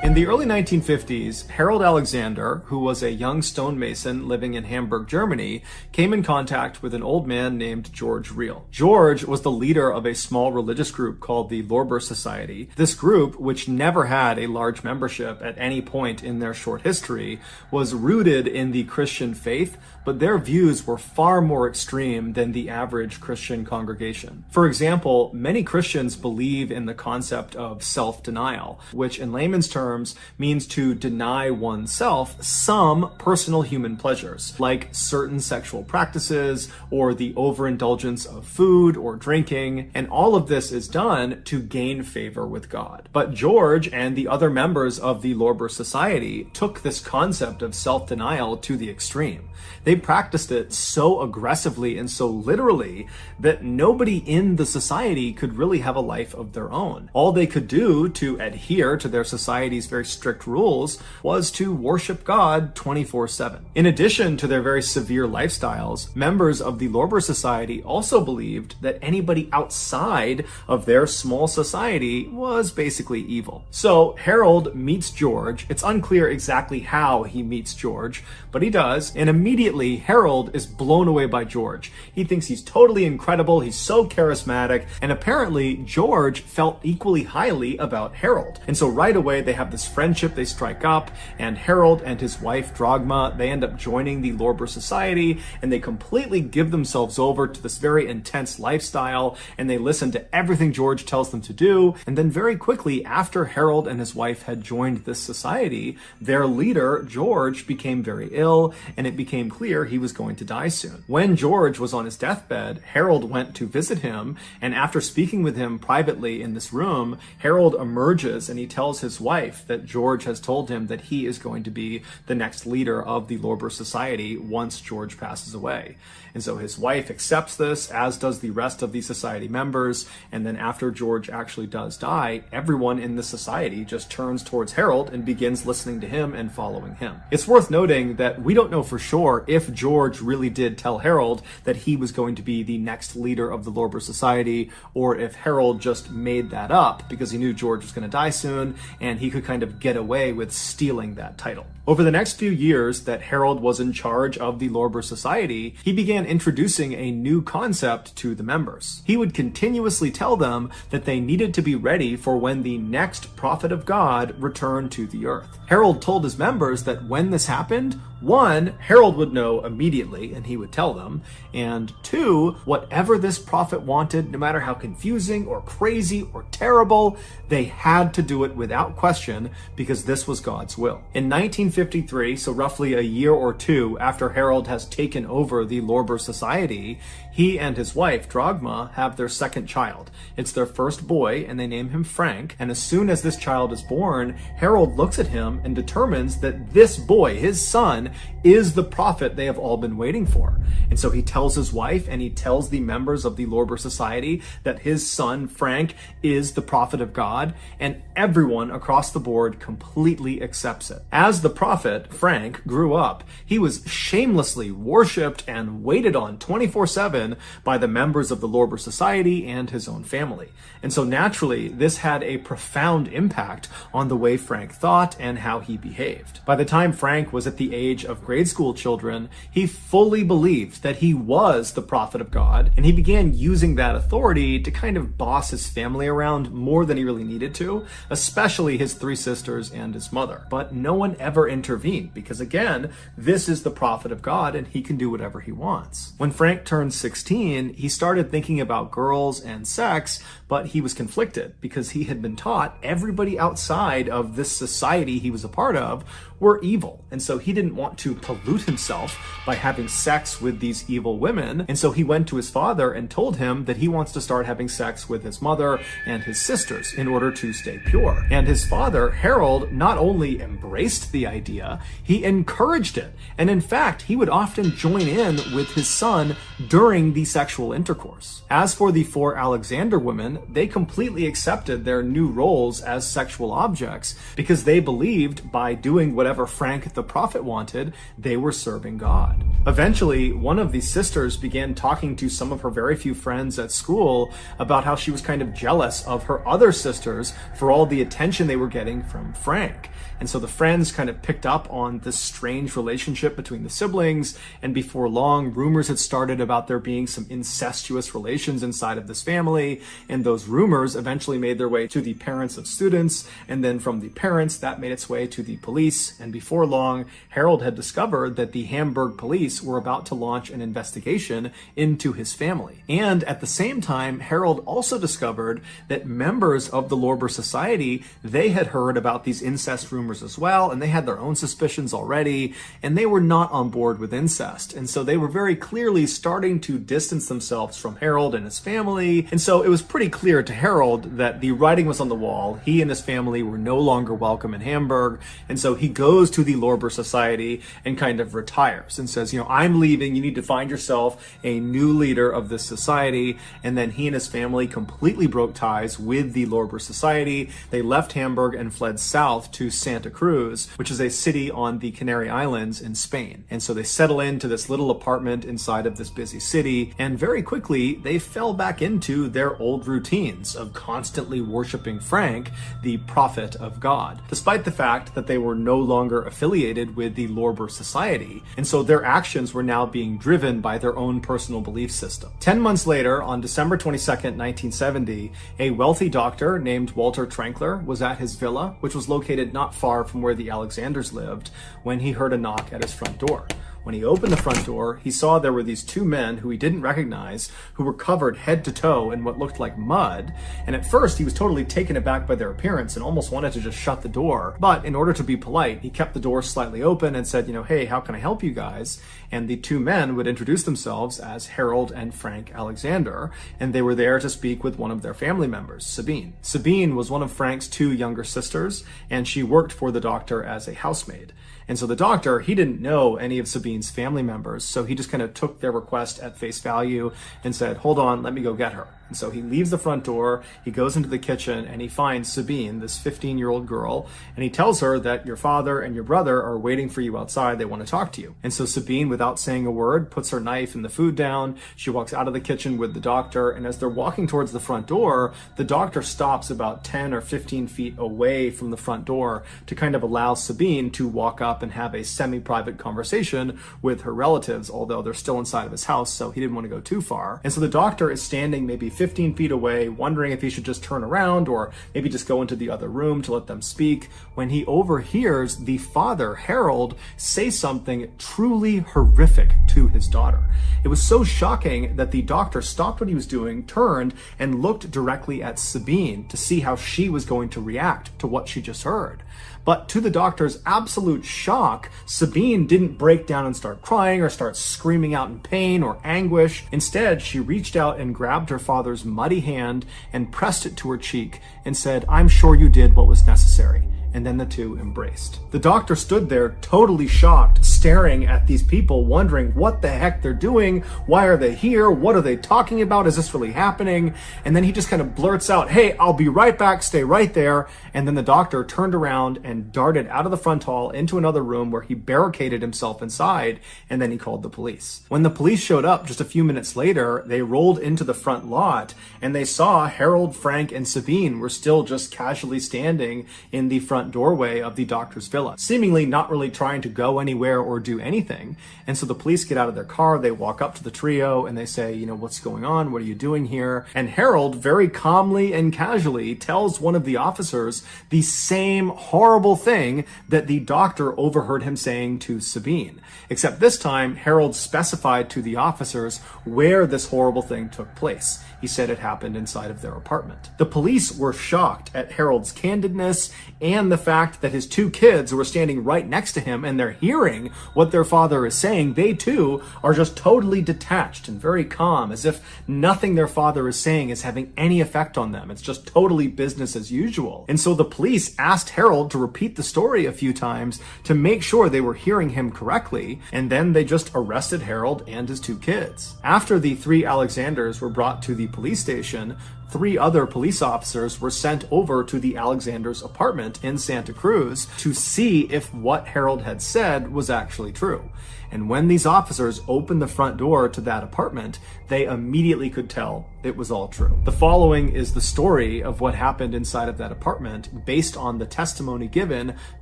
In the early 1950s, Harold Alexander, who was a young stonemason living in Hamburg, Germany, came in contact with an old man named George Reel. George was the leader of a small religious group called the Lorber Society. This group, which never had a large membership at any point in their short history, was rooted in the Christian faith, but their views were far more extreme than the average Christian congregation. For example, many Christians believe in the concept of self-denial, which in layman's terms terms, means to deny oneself some personal human pleasures, like certain sexual practices or the overindulgence of food or drinking, and all of this is done to gain favor with God. But George and the other members of the Lorber Society took this concept of self-denial to the extreme. They practiced it so aggressively and so literally that nobody in the society could really have a life of their own. All they could do to adhere to their society's very strict rules was to worship God 24/7. In addition to their very severe lifestyles, members of the Lorber Society also believed that anybody outside of their small society was basically evil. So Harold meets George. It's unclear exactly how he meets George, but he does, and immediately Harold is blown away by George. He thinks he's totally incredible, he's so charismatic, and apparently George felt equally highly about Harold. And so right away they have this friendship, they strike up, and Harold and his wife Drogma, they end up joining the Lorber Society, and they completely give themselves over to this very intense lifestyle, and they listen to everything George tells them to do. And then very quickly after Harold and his wife had joined this society, their leader, George, became very ill, and it became clear he was going to die soon. When George was on his deathbed, Harold went to visit him, and after speaking with him privately in this room, Harold emerges and he tells his wife that George has told him that he is going to be the next leader of the Lorber Society once George passes away. And so his wife accepts this, as does the rest of the society members, and then after George actually does die, everyone in the society just turns towards Harold and begins listening to him and following him. It's worth noting that we don't know for sure if George really did tell Harold that he was going to be the next leader of the Lorber Society, or if Harold just made that up because he knew George was going to die soon and he could kind of get away with stealing that title. Over the next few years that Harold was in charge of the Lorber Society, he began introducing a new concept to the members. He would continuously tell them that they needed to be ready for when the next prophet of God returned to the earth. Harold told his members that when this happened, one, Harold would know immediately and he would tell them, and two, whatever this prophet wanted, no matter how confusing or crazy or terrible, they had to do it without question because this was God's will. In 1953, so roughly a year or two after Harold has taken over the Lorber Society, he and his wife, Drogma, have their second child. It's their first boy, and they name him Frank, and as soon as this child is born, Harold looks at him and determines that this boy, his son, is the prophet they have all been waiting for. And so he tells his wife and he tells the members of the Lorber Society that his son, Frank, is the prophet of God, and everyone across the board completely accepts it. As the prophet, Frank, grew up, he was shamelessly worshipped and waited on 24/7 by the members of the Lorber Society and his own family. And so naturally, this had a profound impact on the way Frank thought and how he behaved. By the time Frank was at the age of grade school children, he fully believed that he was the prophet of God, and he began using that authority to kind of boss his family around more than he really needed to, especially his three sisters and his mother. But no one ever intervened because, again, this is the prophet of God and he can do whatever he wants. When Frank turned 16, he started thinking about girls and sex, but he was conflicted because he had been taught everybody outside of this society he was a part of were evil. And so he didn't want to pollute himself by having sex with these evil women. And so he went to his father and told him that he wants to start having sex with his mother and his sisters in order to stay pure. And his father, Harold, not only embraced the idea, he encouraged it. And in fact, he would often join in with his son during the sexual intercourse. As for the four Alexander women, they completely accepted their new roles as sexual objects because they believed by doing whatever Frank the prophet wanted, they were serving God. Eventually, one of these sisters began talking to some of her very few friends at school about how she was kind of jealous of her other sisters for all the attention they were getting from Frank. And so the friends kind of picked up on this strange relationship between the siblings, and before long, rumors had started about there being some incestuous relations inside of this family, and those rumors eventually made their way to the parents of students, and then from the parents, that made its way to the police, and before long, Harold had discovered that the Hamburg police were about to launch an investigation into his family. And at the same time, Harold also discovered that members of the Lorber Society, they had heard about these incest rumors as well, and they had their own suspicions already, and they were not on board with incest. And so they were very clearly starting to distance themselves from Harold and his family. And so it was pretty clear to Harold that the writing was on the wall. He and his family were no longer welcome in Hamburg. And so he goes to the Lorber Society and kind of retires and says, I'm leaving. You need to find yourself a new leader of this society. And then he and his family completely broke ties with the Lorber Society. They left Hamburg and fled south to Santa Cruz, which is a city on the Canary Islands in Spain. And so they settle into this little apartment inside of this busy city, and very quickly they fell back into their old routines of constantly worshiping Frank, the prophet of God, despite the fact that they were no longer affiliated with the Lorber Society. And so their actions were now being driven by their own personal belief system. 10 months later, on December 22nd, 1970, a wealthy doctor named Walter Trankler was at his villa, which was located not far from where the Alexanders lived, when he heard a knock at his front door. When he opened the front door, he saw there were these two men who he didn't recognize, who were covered head to toe in what looked like mud. And at first, he was totally taken aback by their appearance and almost wanted to just shut the door. But in order to be polite, he kept the door slightly open and said, hey, how can I help you guys? And the two men would introduce themselves as Harold and Frank Alexander, and they were there to speak with one of their family members, Sabine. Sabine was one of Frank's two younger sisters, and she worked for the doctor as a housemaid. And so the doctor, he didn't know any of Sabine's family members, so he just kind of took their request at face value and said, hold on, let me go get her. And so he leaves the front door, he goes into the kitchen, and he finds Sabine, this 15-year-old girl, and he tells her that your father and your brother are waiting for you outside. They want to talk to you. And so Sabine, without saying a word, puts her knife and the food down. She walks out of the kitchen with the doctor, and as they're walking towards the front door, the doctor stops about 10 or 15 feet away from the front door to kind of allow Sabine to walk up and have a semi-private conversation with her relatives, although they're still inside of his house, so he didn't want to go too far. And so the doctor is standing maybe 15 feet away, wondering if he should just turn around or maybe just go into the other room to let them speak, when he overhears the father, Harold, say something truly horrific to his daughter. It was so shocking that the doctor stopped what he was doing, turned, and looked directly at Sabine to see how she was going to react to what she just heard. But to the doctor's absolute shock, Sabine didn't break down and start crying or start screaming out in pain or anguish. Instead, she reached out and grabbed her father's muddy hand and pressed it to her cheek and said, "I'm sure you did what was necessary." And then the two embraced. The doctor stood there totally shocked, staring at these people, wondering what the heck they're doing. Why are they here? What are they talking about? Is this really happening? And then he just kind of blurts out, "Hey, I'll be right back. Stay right there." And then the doctor turned around and darted out of the front hall into another room where he barricaded himself inside, and then he called the police. When the police showed up just a few minutes later, they rolled into the front lot and they saw Harold, Frank, and Sabine were still just casually standing in the front doorway of the doctor's villa, seemingly not really trying to go anywhere or do anything. And so the police get out of their car, they walk up to the trio and they say, "What's going on? What are you doing here?" And Harold very calmly and casually tells one of the officers the same horrible thing that the doctor overheard him saying to Sabine. Except this time, Harold specified to the officers where this horrible thing took place. He said it happened inside of their apartment. The police were shocked at Harold's candidness and the fact that his two kids who were standing right next to him and they're hearing what their father is saying, they too are just totally detached and very calm, as if nothing their father is saying is having any effect on them. It's just totally business as usual. And so the police asked Harold to repeat the story a few times to make sure they were hearing him correctly, and then they just arrested Harold and his two kids. After the three Alexanders were brought to the police station, 3 other police officers were sent over to the Alexanders' apartment in Santa Cruz to see if what Harold had said was actually true. And when these officers opened the front door to that apartment, they immediately could tell it was all true. The following is the story of what happened inside of that apartment based on the testimony given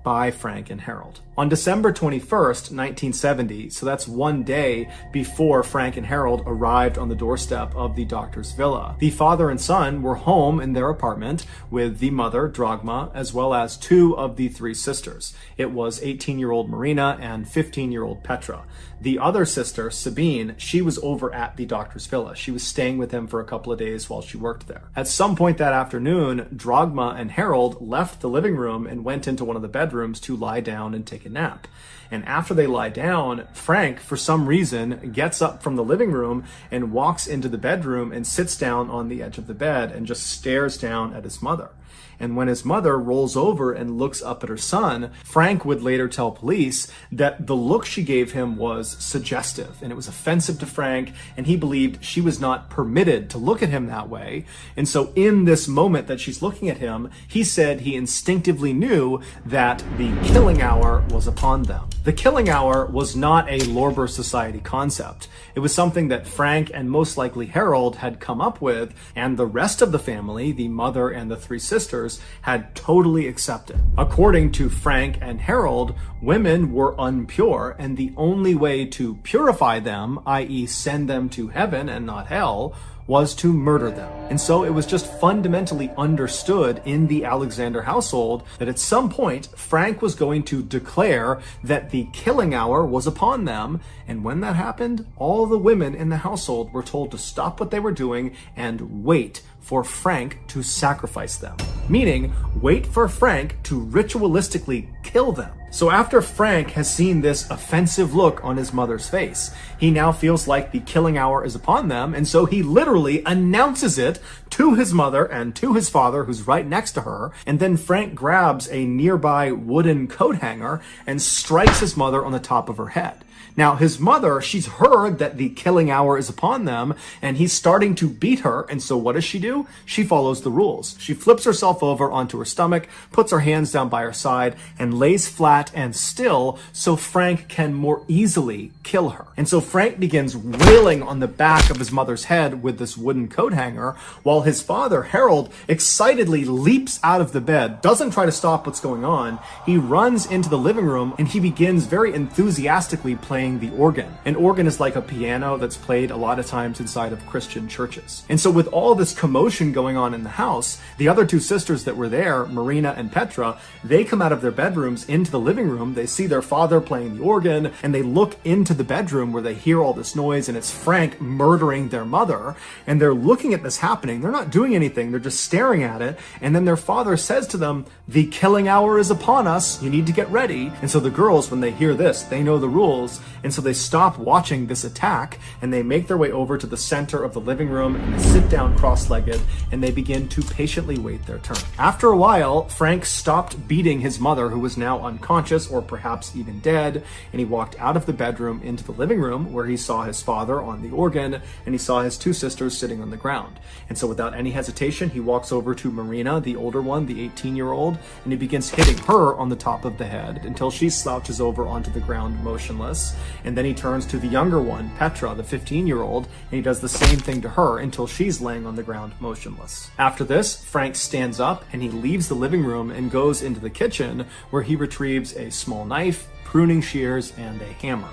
by Frank and Harold. On December 21st, 1970, so that's one day before Frank and Harold arrived on the doorstep of the doctor's villa, the father and son were home in their apartment with the mother, Dragma, as well as 2 of the 3 sisters. It was 18-year-old Marina and 15-year-old Petra. The other sister, Sabine, she was over at the doctor's villa. She was staying with him for a couple of days while she worked there. At some point that afternoon, Dragma and Harold left the living room and went into one of the bedrooms to lie down and take a nap. And after they lie down, Frank, for some reason, gets up from the living room and walks into the bedroom and sits down on the edge of the bed and just stares down at his mother. And when his mother rolls over and looks up at her son, Frank would later tell police that the look she gave him was suggestive and it was offensive to Frank, and he believed she was not permitted to look at him that way. And so in this moment that she's looking at him, he said he instinctively knew that the killing hour was upon them. The killing hour was not a Lorber Society concept. It was something that Frank and most likely Harold had come up with, and the rest of the family, the mother and the 3 sisters, had totally accepted. According to Frank and Harold, women were impure, and the only way to purify them, i.e. send them to heaven and not hell, was to murder them. And so it was just fundamentally understood in the Alexander household that at some point Frank was going to declare that the killing hour was upon them, and when that happened, all the women in the household were told to stop what they were doing and wait for Frank to sacrifice them. Meaning, wait for Frank to ritualistically kill them. So after Frank has seen this offensive look on his mother's face, he now feels like the killing hour is upon them, and so he literally announces it to his mother and to his father, who's right next to her, and then Frank grabs a nearby wooden coat hanger and strikes his mother on the top of her head. Now, his mother, she's heard that the killing hour is upon them, and he's starting to beat her, and so what does she do? She follows the rules. She flips herself over onto her stomach, puts her hands down by her side, and lays flat and still so Frank can more easily kill her. And so Frank begins wailing on the back of his mother's head with this wooden coat hanger, while his father, Harold, excitedly leaps out of the bed, doesn't try to stop what's going on. He runs into the living room, and he begins very enthusiastically playing the organ. An organ is like a piano that's played a lot of times inside of Christian churches. And so with all this commotion going on in the house, the other 2 sisters that were there, Marina and Petra, they come out of their bedrooms into the living room. They see their father playing the organ, and they look into the bedroom where they hear all this noise, and it's Frank murdering their mother. And they're looking at this happening. They're not doing anything. They're just staring at it. And then their father says to them, "The killing hour is upon us. You need to get ready." And so the girls, when they hear this, they know the rules. And so they stop watching this attack, and they make their way over to the center of the living room, and they sit down cross-legged, and they begin to patiently wait their turn. After a while, Frank stopped beating his mother, who was now unconscious or perhaps even dead, and he walked out of the bedroom into the living room, where he saw his father on the organ, and he saw his 2 sisters sitting on the ground. And so without any hesitation, he walks over to Marina, the older one, the 18-year-old, and he begins hitting her on the top of the head until she slouches over onto the ground motionless. And then he turns to the younger one, Petra, the 15-year-old, and he does the same thing to her until she's laying on the ground motionless. After this, Frank stands up and he leaves the living room and goes into the kitchen, where he retrieves a small knife, pruning shears, and a hammer.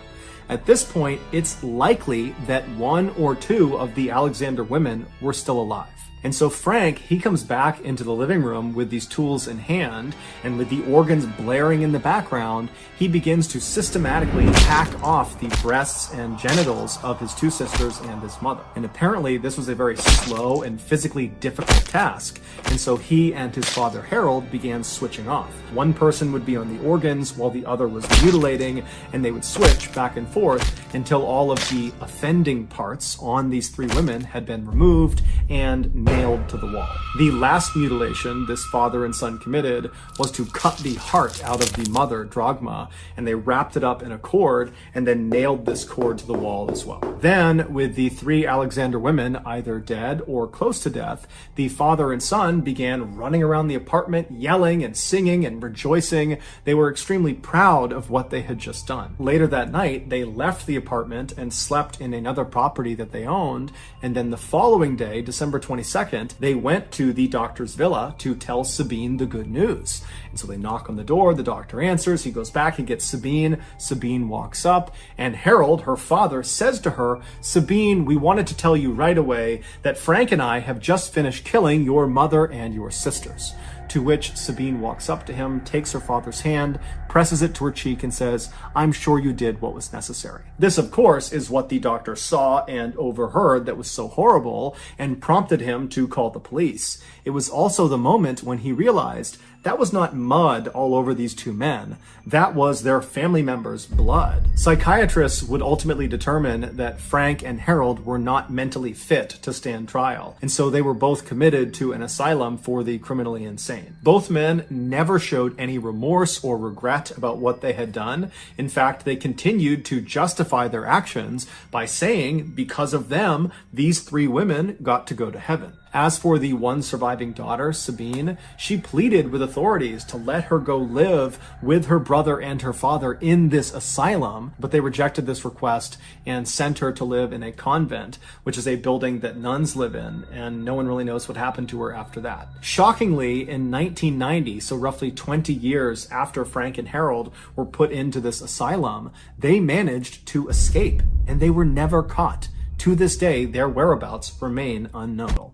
At this point, it's likely that 1 or 2 of the Alexander women were still alive. And so Frank, he comes back into the living room with these tools in hand, and with the organs blaring in the background, he begins to systematically hack off the breasts and genitals of his 2 sisters and his mother. And apparently this was a very slow and physically difficult task, and so he and his father Harold began switching off. One person would be on the organs while the other was mutilating, and they would switch back and forth until all of the offending parts on these 3 women had been removed and nailed to the wall. The last mutilation this father and son committed was to cut the heart out of the mother, Drachma, and they wrapped it up in a cord and then nailed this cord to the wall as well. Then, with the 3 Alexander women either dead or close to death, the father and son began running around the apartment, yelling and singing and rejoicing. They were extremely proud of what they had just done. Later that night, they left the apartment and slept in another property that they owned, and then the following day, December 22nd, they went to the doctor's villa to tell Sabine the good news. And so they knock on the door, the doctor answers, he goes back and gets Sabine. Sabine walks up, and Harold, her father, says to her, "Sabine, we wanted to tell you right away that Frank and I have just finished killing your mother and your sisters." To which Sabine walks up to him, takes her father's hand, presses it to her cheek, and says, "I'm sure you did what was necessary." This, of course, is what the doctor saw and overheard that was so horrible and prompted him to call the police. It was also the moment when he realized that was not mud all over these 2 men. That was their family members' blood. Psychiatrists would ultimately determine that Frank and Harold were not mentally fit to stand trial, and so they were both committed to an asylum for the criminally insane. Both men never showed any remorse or regret about what they had done. In fact, they continued to justify their actions by saying, because of them, these 3 women got to go to heaven. As for the one surviving daughter, Sabine, she pleaded with authorities to let her go live with her brother and her father in this asylum, but they rejected this request and sent her to live in a convent, which is a building that nuns live in, and no one really knows what happened to her after that. Shockingly, in 1990, so roughly 20 years after Frank and Harold were put into this asylum, they managed to escape, and they were never caught. To this day, their whereabouts remain unknown.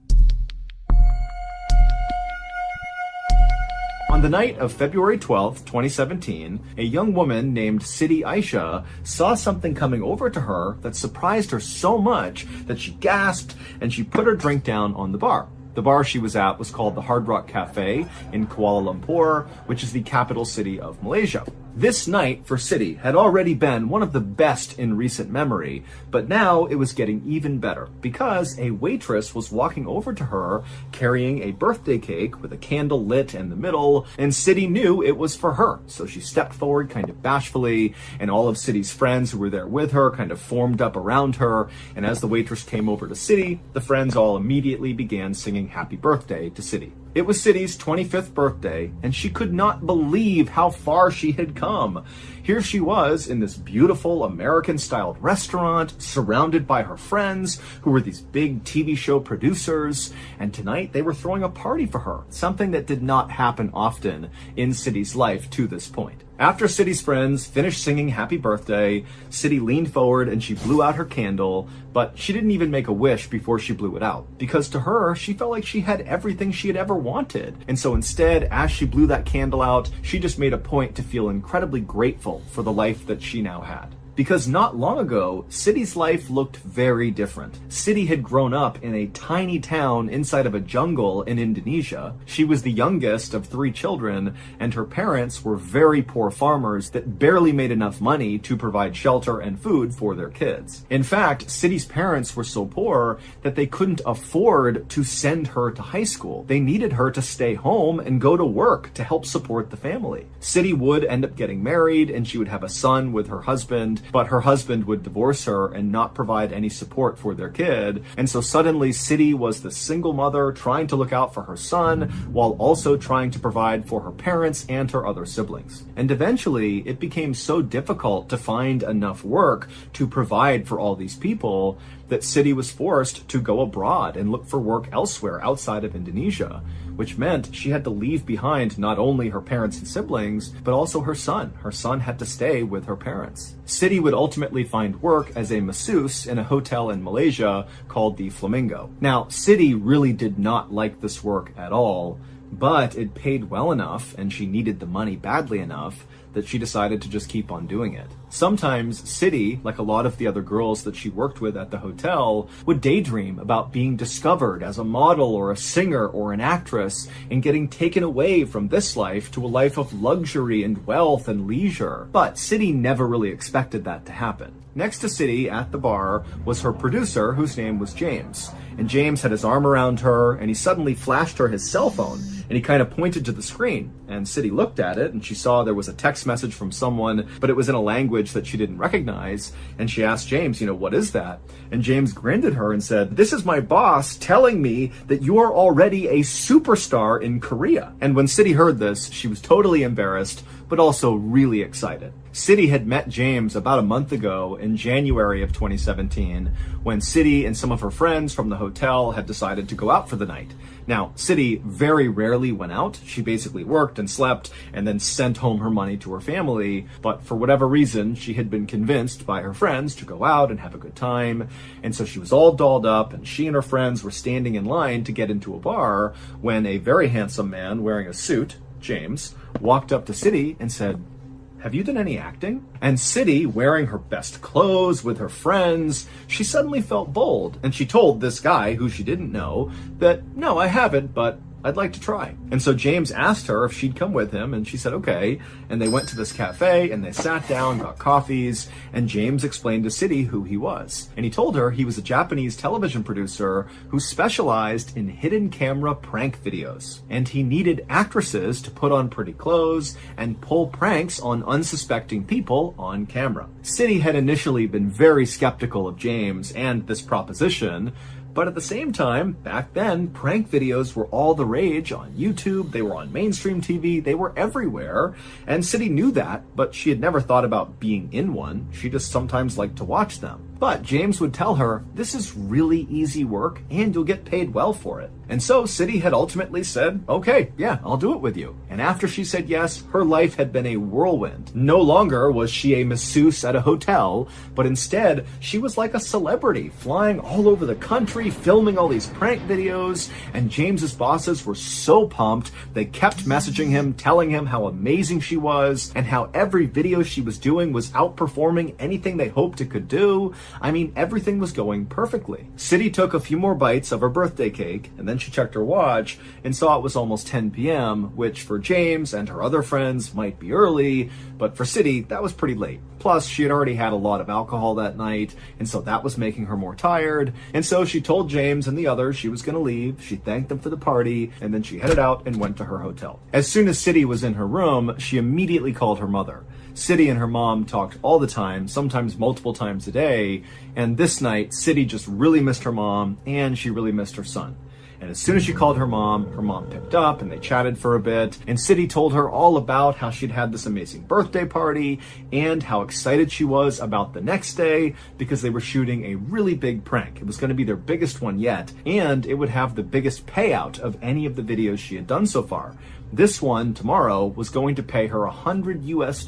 On the night of February 12th, 2017, a young woman named Sidi Aisha saw something coming over to her that surprised her so much that she gasped and she put her drink down on the bar. The bar she was at was called the Hard Rock Cafe in Kuala Lumpur, which is the capital city of Malaysia. This night for Sidi had already been one of the best in recent memory, but now it was getting even better because a waitress was walking over to her carrying a birthday cake with a candle lit in the middle, and Sidi knew it was for her. So she stepped forward kind of bashfully, and all of Sidi's friends who were there with her kind of formed up around her, and as the waitress came over to Sidi, the friends all immediately began singing happy birthday to Sidi. It was Sidi's 25th birthday, and she could not believe how far she had come. Here she was in this beautiful American-styled restaurant, surrounded by her friends, who were these big TV show producers, and tonight they were throwing a party for her, something that did not happen often in Sidi's life to this point. After Sidi's friends finished singing happy birthday, Sidi leaned forward and she blew out her candle, but she didn't even make a wish before she blew it out, because to her, she felt like she had everything she had ever wanted. And so instead, as she blew that candle out, she just made a point to feel incredibly grateful for the life that she now had. Because not long ago, Sidi's life looked very different. Sidi had grown up in a tiny town inside of a jungle in Indonesia. She was the youngest of 3 children, and her parents were very poor farmers that barely made enough money to provide shelter and food for their kids. In fact, Sidi's parents were so poor that they couldn't afford to send her to high school. They needed her to stay home and go to work to help support the family. Sidi would end up getting married, and she would have a son with her husband, but her husband would divorce her and not provide any support for their kid. And so suddenly Sidi was the single mother trying to look out for her son while also trying to provide for her parents and her other siblings. And eventually it became so difficult to find enough work to provide for all these people that Sidi was forced to go abroad and look for work elsewhere outside of Indonesia, which meant she had to leave behind not only her parents and siblings, but also her son. Her son had to stay with her parents. Sidi would ultimately find work as a masseuse in a hotel in Malaysia called the Flamingo. Now, Sidi really did not like this work at all, but it paid well enough and she needed the money badly enough that she decided to just keep on doing it. Sometimes City, like a lot of the other girls that she worked with at the hotel, would daydream about being discovered as a model or a singer or an actress and getting taken away from this life to a life of luxury and wealth and leisure. But City never really expected that to happen. Next to City at the bar was her producer, whose name was James. And James had his arm around her, and he suddenly flashed her his cell phone, and he kind of pointed to the screen. And City looked at it, and she saw there was a text message from someone, but it was in a language that she didn't recognize. And she asked James, what is that? And James grinned at her and said, "This is my boss telling me that you are already a superstar in Korea." And when City heard this, she was totally embarrassed, but also really excited. City had met James about a month ago in January of 2017 when City and some of her friends from the hotel had decided to go out for the night. Now, City very rarely went out. She basically worked and slept and then sent home her money to her family. But for whatever reason, she had been convinced by her friends to go out and have a good time. And so she was all dolled up, and she and her friends were standing in line to get into a bar when a very handsome man wearing a suit, James, walked up to City and said, "Have you done any acting?" And City, wearing her best clothes with her friends, she suddenly felt bold, and she told this guy, who she didn't know, that, "No, I haven't, but I'd like to try." And so James asked her if she'd come with him, and she said okay. And they went to this cafe, and they sat down, got coffees, and James explained to City who he was. And he told her he was a Japanese television producer who specialized in hidden camera prank videos. And he needed actresses to put on pretty clothes and pull pranks on unsuspecting people on camera. City had initially been very skeptical of James and this proposition, but at the same time, back then, prank videos were all the rage on YouTube, they were on mainstream TV, they were everywhere, and City knew that, but she had never thought about being in one. She just sometimes liked to watch them. But James would tell her, "This is really easy work, and you'll get paid well for it." And so City had ultimately said, "Okay, yeah, I'll do it with you." And after she said yes, her life had been a whirlwind. No longer was she a masseuse at a hotel, but instead, she was like a celebrity, flying all over the country, filming all these prank videos, and James's bosses were so pumped, they kept messaging him, telling him how amazing she was, and how every video she was doing was outperforming anything they hoped it could do. I mean, everything was going perfectly. City took a few more bites of her birthday cake, and then she checked her watch and saw it was almost 10 p.m., which for James and her other friends might be early, but for City, that was pretty late. Plus, she had already had a lot of alcohol that night, and so that was making her more tired. And so she told James and the others she was going to leave. She thanked them for the party, and then she headed out and went to her hotel. As soon as City was in her room, she immediately called her mother. City and her mom talked all the time, sometimes multiple times a day, and this night, City just really missed her mom, and she really missed her son. And as soon as she called her mom picked up, and they chatted for a bit, and City told her all about how she'd had this amazing birthday party, and how excited she was about the next day, because they were shooting a really big prank. It was going to be their biggest one yet, and it would have the biggest payout of any of the videos she had done so far. This one, tomorrow, was going to pay her $100 US.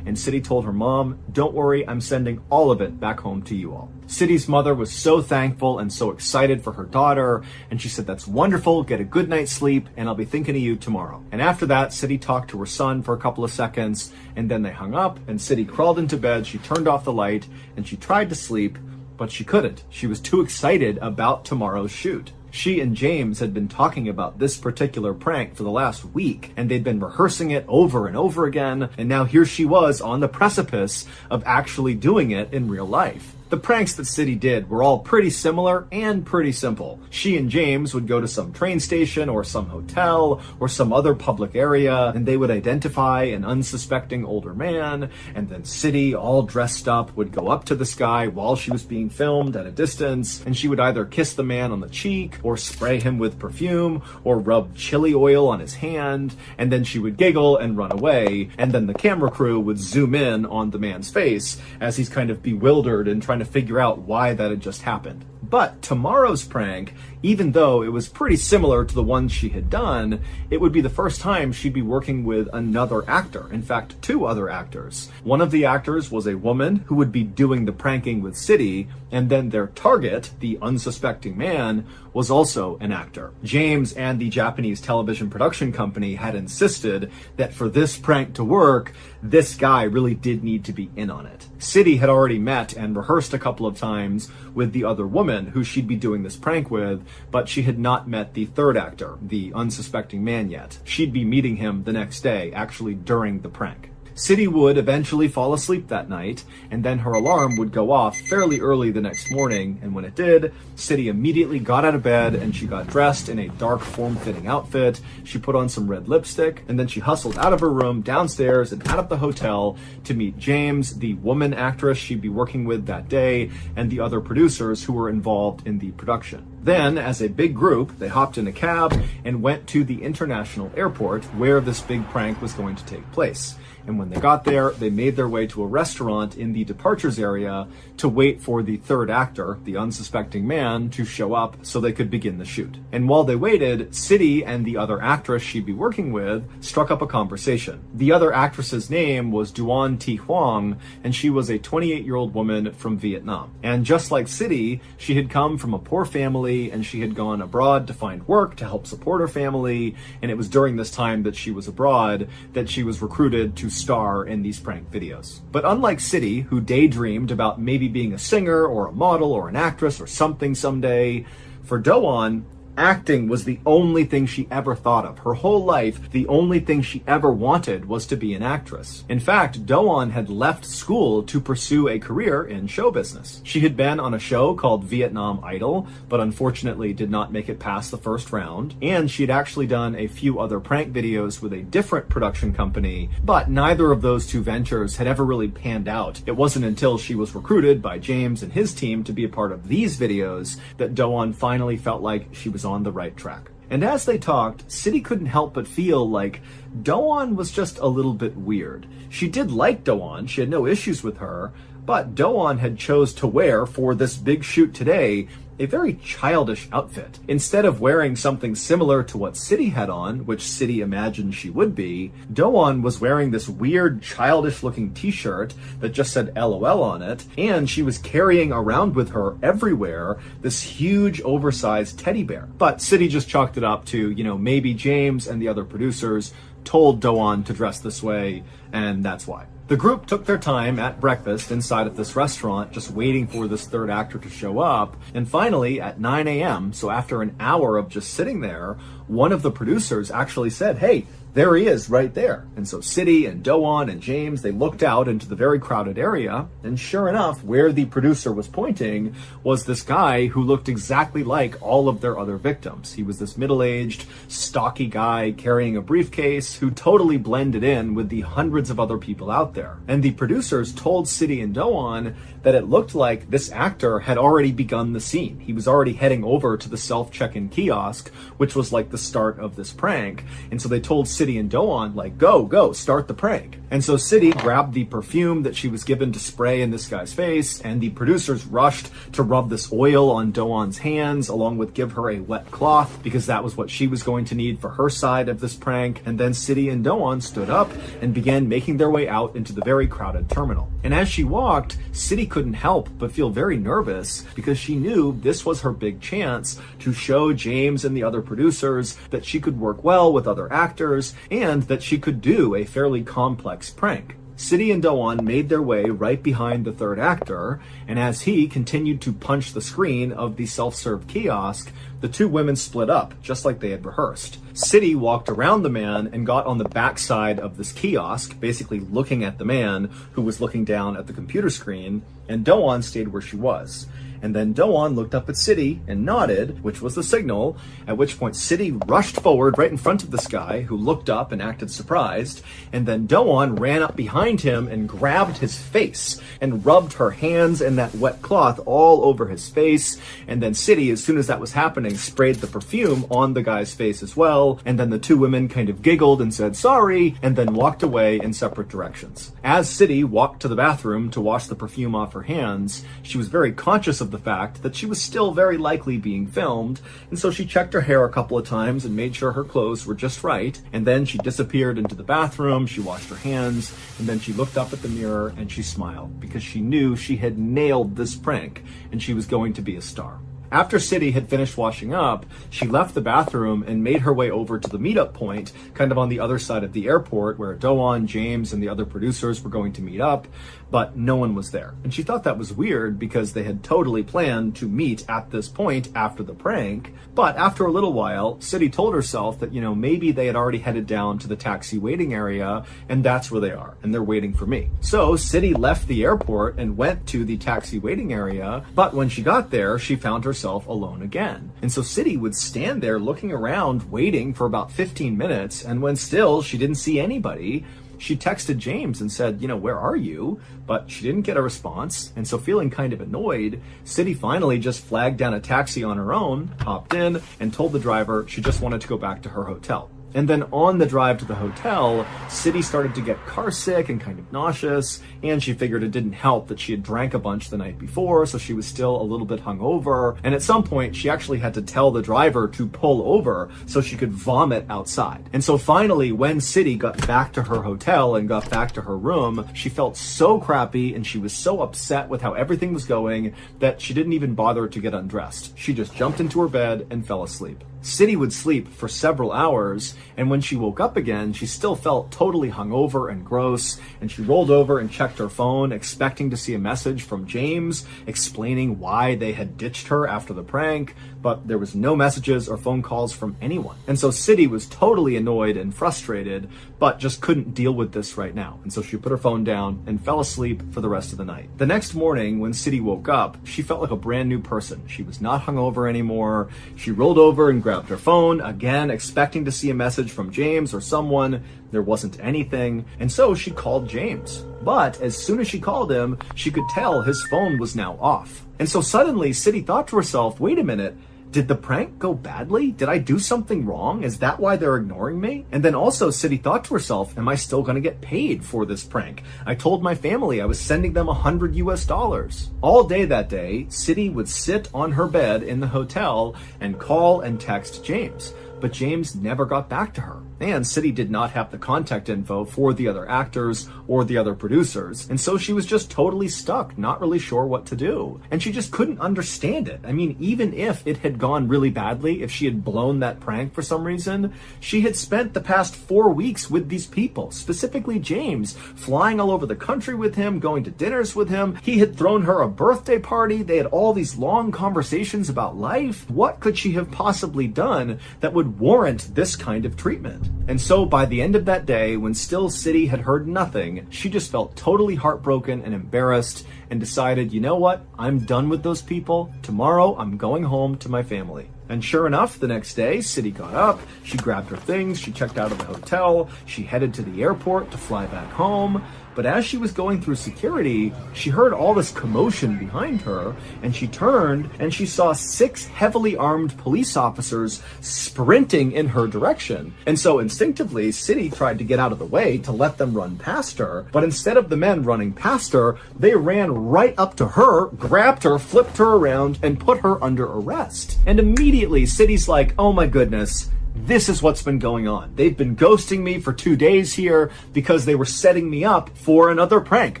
And City told her mom, "Don't worry, I'm sending all of it back home to you all." City's mother was so thankful and so excited for her daughter, and she said, "That's wonderful, get a good night's sleep, and I'll be thinking of you tomorrow." And after that, City talked to her son for a couple of seconds, and then they hung up, and City crawled into bed, she turned off the light, and she tried to sleep, but she couldn't. She was too excited about tomorrow's shoot. She and James had been talking about this particular prank for the last week, and they'd been rehearsing it over and over again, and now here she was on the precipice of actually doing it in real life. The pranks that City did were all pretty similar and pretty simple. She and James would go to some train station or some hotel or some other public area, and they would identify an unsuspecting older man, and then City, all dressed up, would go up to this guy while she was being filmed at a distance, and she would either kiss the man on the cheek or spray him with perfume or rub chili oil on his hand, and then she would giggle and run away, and then the camera crew would zoom in on the man's face as he's kind of bewildered and trying to figure out why that had just happened. But tomorrow's prank, even though it was pretty similar to the ones she had done, it would be the first time she'd be working with another actor. In fact, two other actors. One of the actors was a woman who would be doing the pranking with City, and then their target, the unsuspecting man, was also an actor. James and the Japanese television production company had insisted that for this prank to work, this guy really did need to be in on it. City had already met and rehearsed a couple of times with the other woman who she'd be doing this prank with, but she had not met the third actor, the unsuspecting man, yet. She'd be meeting him the next day, actually during the prank. City would eventually fall asleep that night, and then her alarm would go off fairly early the next morning, and when it did, City immediately got out of bed and she got dressed in a dark form-fitting outfit. She put on some red lipstick, and then she hustled out of her room, downstairs, and out of the hotel to meet James, the woman actress she'd be working with that day, and the other producers who were involved in the production. Then, as a big group, they hopped in a cab and went to the international airport where this big prank was going to take place. And when they got there, they made their way to a restaurant in the departures area to wait for the third actor, the unsuspecting man, to show up so they could begin the shoot. And while they waited, City and the other actress she'd be working with struck up a conversation. The other actress's name was Duan Thi Huang, and she was a 28-year-old woman from Vietnam. And just like City, she had come from a poor family and she had gone abroad to find work to help support her family. And it was during this time that she was abroad that she was recruited to star in these prank videos. But unlike City, who daydreamed about maybe being a singer or a model or an actress or something someday, for Doan, acting was the only thing she ever thought of. Her whole life, the only thing she ever wanted was to be an actress. In fact, Doan had left school to pursue a career in show business. She had been on a show called Vietnam Idol, but unfortunately did not make it past the first round. And she had actually done a few other prank videos with a different production company, but neither of those two ventures had ever really panned out. It wasn't until she was recruited by James and his team to be a part of these videos that Doan finally felt like she was on the right track. And as they talked, City couldn't help but feel like Doan was just a little bit weird. She did like Doan, she had no issues with her, but Doan had chose to wear for this big shoot today a very childish outfit. Instead of wearing something similar to what City had on, which City imagined she would be, Doan was wearing this weird childish looking t-shirt that just said LOL on it, and she was carrying around with her everywhere this huge oversized teddy bear. But City just chalked it up to, maybe James and the other producers told Doan to dress this way, and that's why. The group took their time at breakfast inside of this restaurant, just waiting for this third actor to show up. And finally, at 9 a.m., so after an hour of just sitting there, one of the producers actually said, "Hey, there he is right there." And so City and Doan and James, they looked out into the very crowded area, and sure enough, where the producer was pointing was this guy who looked exactly like all of their other victims. He was this middle-aged, stocky guy carrying a briefcase who totally blended in with the hundreds of other people out there. And the producers told City and Doan that it looked like this actor had already begun the scene. He was already heading over to the self-check-in kiosk, which was like the start of this prank. And so they told City and Doan, go, start the prank. And so City grabbed the perfume that she was given to spray in this guy's face, and the producers rushed to rub this oil on Doan's hands, along with give her a wet cloth, because that was what she was going to need for her side of this prank. And then City and Doan stood up and began making their way out into the very crowded terminal. And as she walked, City couldn't help but feel very nervous, because she knew this was her big chance to show James and the other producers that she could work well with other actors, and that she could do a fairly complex prank. City and Doan made their way right behind the third actor, and as he continued to punch the screen of the self-serve kiosk, the two women split up, just like they had rehearsed. City walked around the man and got on the backside of this kiosk, basically looking at the man who was looking down at the computer screen, and Doan stayed where she was. And then Doan looked up at City and nodded, which was the signal, at which point City rushed forward right in front of this guy, who looked up and acted surprised, and then Doan ran up behind him and grabbed his face and rubbed her hands and that wet cloth all over his face. And then City, as soon as that was happening, sprayed the perfume on the guy's face as well, and then the two women kind of giggled and said sorry, and then walked away in separate directions. As City walked to the bathroom to wash the perfume off her hands, she was very conscious of the fact that she was still very likely being filmed, and so she checked her hair a couple of times and made sure her clothes were just right, and then she disappeared into the bathroom, she washed her hands, and then she looked up at the mirror and she smiled, because she knew she had nailed this prank and she was going to be a star. After City had finished washing up, she left the bathroom and made her way over to the meetup point, kind of on the other side of the airport where Doan, James, and the other producers were going to meet up, but no one was there. And she thought that was weird because they had totally planned to meet at this point after the prank. But after a little while, City told herself that, maybe they had already headed down to the taxi waiting area, and that's where they are, and they're waiting for me. So City left the airport and went to the taxi waiting area, but when she got there, she found herself alone again. And so City would stand there looking around, waiting for about 15 minutes, and when still she didn't see anybody, she texted James and said, where are you? But she didn't get a response. And so feeling kind of annoyed, City finally just flagged down a taxi on her own, hopped in, and told the driver she just wanted to go back to her hotel. And then on the drive to the hotel, City started to get car sick and kind of nauseous, and she figured it didn't help that she had drank a bunch the night before, so she was still a little bit hungover. And at some point, she actually had to tell the driver to pull over so she could vomit outside. And so finally, when City got back to her hotel and got back to her room, she felt so crappy and she was so upset with how everything was going that she didn't even bother to get undressed. She just jumped into her bed and fell asleep. City would sleep for several hours, and when she woke up again, she still felt totally hungover and gross, and she rolled over and checked her phone, expecting to see a message from James explaining why they had ditched her after the prank, but there was no messages or phone calls from anyone. And so City was totally annoyed and frustrated, but just couldn't deal with this right now. And so she put her phone down and fell asleep for the rest of the night. The next morning, when City woke up, she felt like a brand new person. She was not hungover anymore. She rolled over and grabbed her phone, again expecting to see a message from James or someone. There wasn't anything, and so she called James. But as soon as she called him, she could tell his phone was now off. And so suddenly, City thought to herself, wait a minute, did the prank go badly? Did I do something wrong? Is that why they're ignoring me? And then also City thought to herself, am I still going to get paid for this prank? I told my family I was sending them $100. All day that day, City would sit on her bed in the hotel and call and text James. But James never got back to her. And City did not have the contact info for the other actors or the other producers. And so she was just totally stuck, not really sure what to do. And she just couldn't understand it. I mean, even if it had gone really badly, if she had blown that prank for some reason, she had spent the past 4 weeks with these people, specifically James, flying all over the country with him, going to dinners with him. He had thrown her a birthday party. They had all these long conversations about life. What could she have possibly done that would warrant this kind of treatment? And so by the end of that day, when still City had heard nothing, she just felt totally heartbroken and embarrassed and decided, you know what? I'm done with those people. Tomorrow, I'm going home to my family. And sure enough, the next day, City got up, she grabbed her things, she checked out of the hotel, she headed to the airport to fly back home. But as she was going through security, she heard all this commotion behind her, and she turned and she saw 6 heavily armed police officers sprinting in her direction. And so instinctively, City tried to get out of the way to let them run past her, but instead of the men running past her, they ran right up to her, grabbed her, flipped her around, and put her under arrest. And immediately, City's like, oh my goodness, this is what's been going on. They've been ghosting me for 2 days here because they were setting me up for another prank.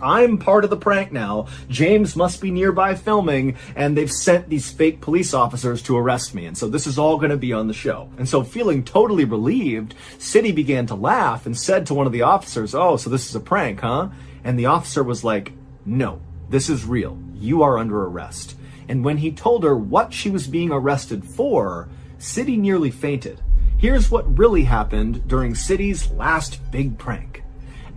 I'm part of the prank now. James must be nearby filming, and they've sent these fake police officers to arrest me. And so this is all going to be on the show. And so feeling totally relieved, City began to laugh and said to one of the officers, oh, so this is a prank, huh? And the officer was like, no, this is real. You are under arrest. And when he told her what she was being arrested for, City nearly fainted. Here's what really happened during City's last big prank.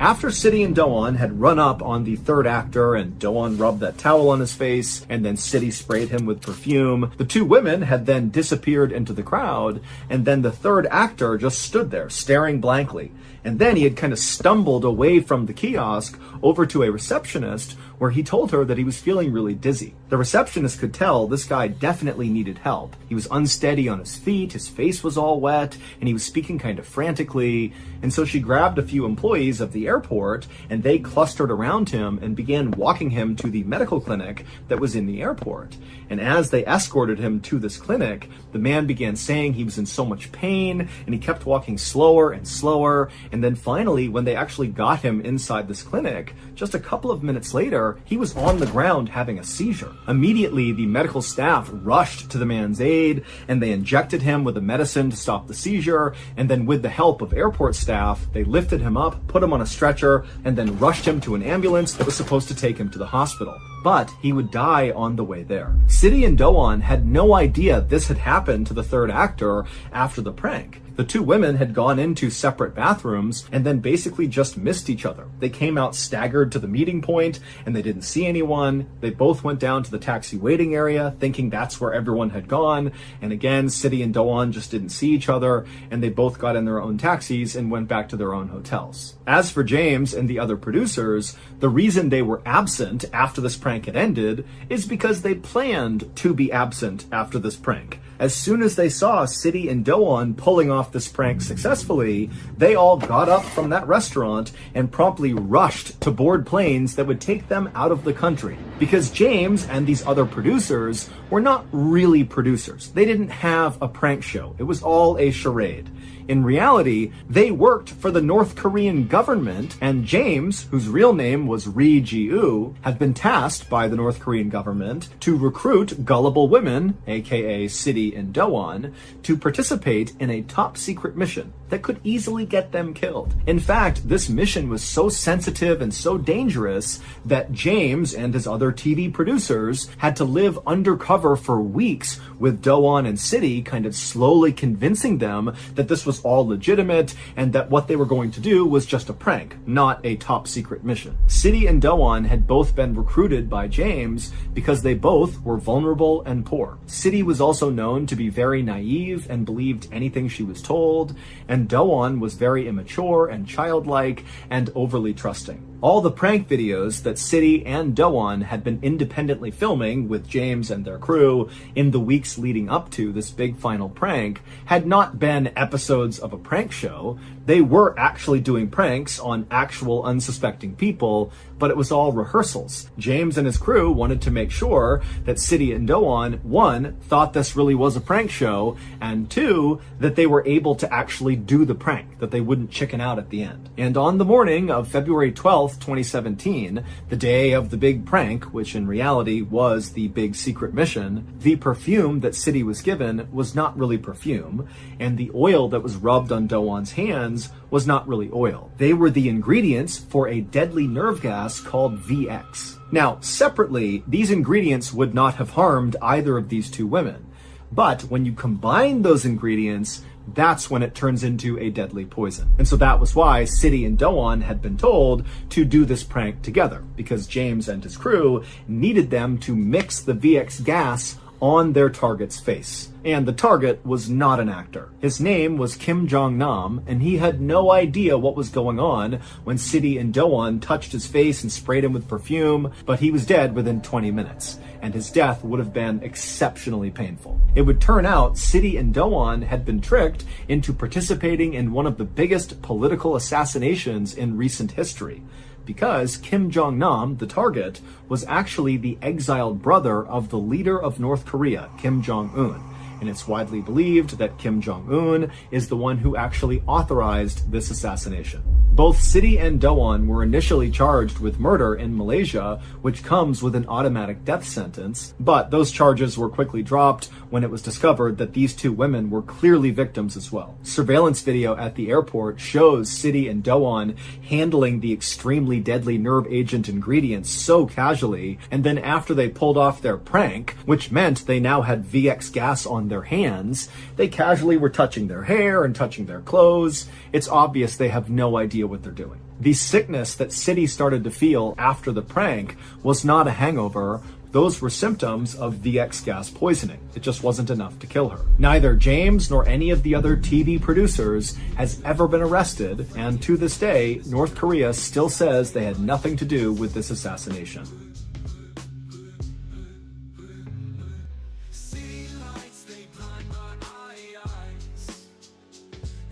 After City and Doan had run up on the third actor and Doan rubbed that towel on his face and then City sprayed him with perfume, the 2 women had then disappeared into the crowd, and then the third actor just stood there staring blankly. And then he had kind of stumbled away from the kiosk over to a receptionist where he told her that he was feeling really dizzy. The receptionist could tell this guy definitely needed help. He was unsteady on his feet, face was all wet, and he was speaking kind of frantically. And so she grabbed a few employees of the airport, and they clustered around him and began walking him to the medical clinic that was in the airport. And as they escorted him to this clinic, the man began saying he was in so much pain, and he kept walking slower and slower. And then finally, when they actually got him inside this clinic, just a couple of minutes later, he was on the ground having a seizure. Immediately, the medical staff rushed to the man's aid, and they injected him with a medicine to stop the seizure. And then with the help of airport staff, they lifted him up, put him on a stretcher, and then rushed him to an ambulance that was supposed to take him to the hospital. But he would die on the way there. City and Do-won had no idea this had happened to the third actor after the prank. The two women had gone into separate bathrooms and then basically just missed each other. They came out staggered to the meeting point and they didn't see anyone. They both went down to the taxi waiting area thinking that's where everyone had gone. And again, City and Do-won just didn't see each other, and they both got in their own taxis and went back to their own hotels. As for James and the other producers, the reason they were absent after this prank had ended is because they planned to be absent after this prank. As soon as they saw City and Do-won pulling off this prank successfully, they all got up from that restaurant and promptly rushed to board planes that would take them out of the country. Because James and these other producers were not really producers. They didn't have a prank show. It was all a charade. In reality, they worked for the North Korean government, and James, whose real name was Ri Ji-woo, had been tasked by the North Korean government to recruit gullible women, aka City and Do-won, to participate in a top-secret mission that could easily get them killed. In fact, this mission was so sensitive and so dangerous that James and his other TV producers had to live undercover for weeks with Do-won and City kind of slowly convincing them that this was all legitimate and that what they were going to do was just a prank, not a top secret mission. City and Do-won had both been recruited by James because they both were vulnerable and poor. City was also known to be very naive and believed anything she was told, and Do-won was very immature and childlike and overly trusting. All the prank videos that City and Do-won had been independently filming with James and their crew in the weeks leading up to this big final prank had not been episodes of a prank show. They were actually doing pranks on actual unsuspecting people, but it was all rehearsals. James and his crew wanted to make sure that City and Do-won, one, thought this really was a prank show, and two, that they were able to actually do the prank, that they wouldn't chicken out at the end. And on the morning of February 12th, 2017, the day of the big prank, which in reality was the big secret mission, the perfume that City was given was not really perfume, and the oil that was rubbed on Do-won's hands was not really oil. They were the ingredients for a deadly nerve gas called VX. Now, separately, these ingredients would not have harmed either of these two women. But when you combine those ingredients, that's when it turns into a deadly poison. And so that was why City and Do-won had been told to do this prank together, because James and his crew needed them to mix the VX gas on their target's face. And the target was not an actor. His name was Kim Jong-nam, and he had no idea what was going on when City and Do-won touched his face and sprayed him with perfume, but he was dead within 20 minutes. And his death would have been exceptionally painful. It would turn out City and Do-won had been tricked into participating in one of the biggest political assassinations in recent history, because Kim Jong-nam, the target, was actually the exiled brother of the leader of North Korea, Kim Jong-un. And it's widely believed that Kim Jong-un is the one who actually authorized this assassination. Both City and Do-won were initially charged with murder in Malaysia, which comes with an automatic death sentence, but those charges were quickly dropped when it was discovered that these two women were clearly victims as well. Surveillance video at the airport shows City and Do-won handling the extremely deadly nerve agent ingredients so casually, and then after they pulled off their prank, which meant they now had VX gas on their hands, they casually were touching their hair and touching their clothes. It's obvious they have no idea what they're doing. The sickness that City started to feel after the prank was not a hangover. Those were symptoms of VX gas poisoning. It just wasn't enough to kill her. Neither James nor any of the other TV producers has ever been arrested, and to this day, North Korea still says they had nothing to do with this assassination.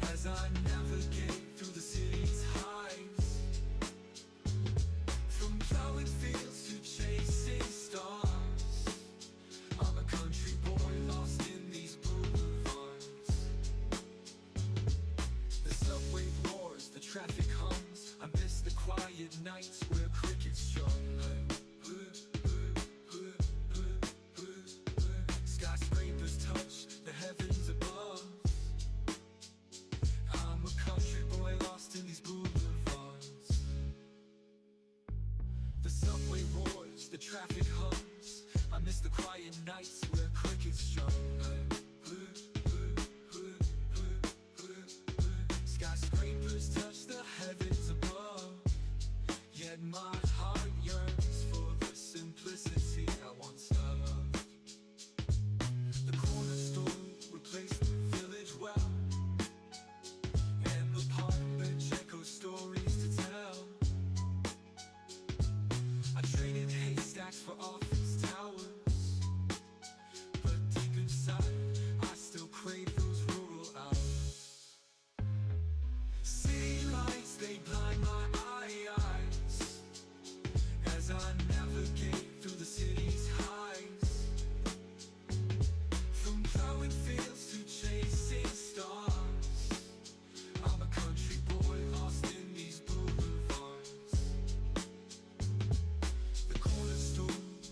As I navigate through the city's highs, the traffic hums. I miss the quiet nights where crickets strum. Skyscrapers touch the heavens above, yet my heart yearns for the simplicity I once loved. The corner store replaced the village well, and the park bench echoes stories to tell. I traded haystacks for office towers, but deep inside I still crave those rural hours. City lights, they blind my eyes as I navigate through the city's highs. From plowing fields to chasing stars, I'm a country boy lost in these boulevards. The corner store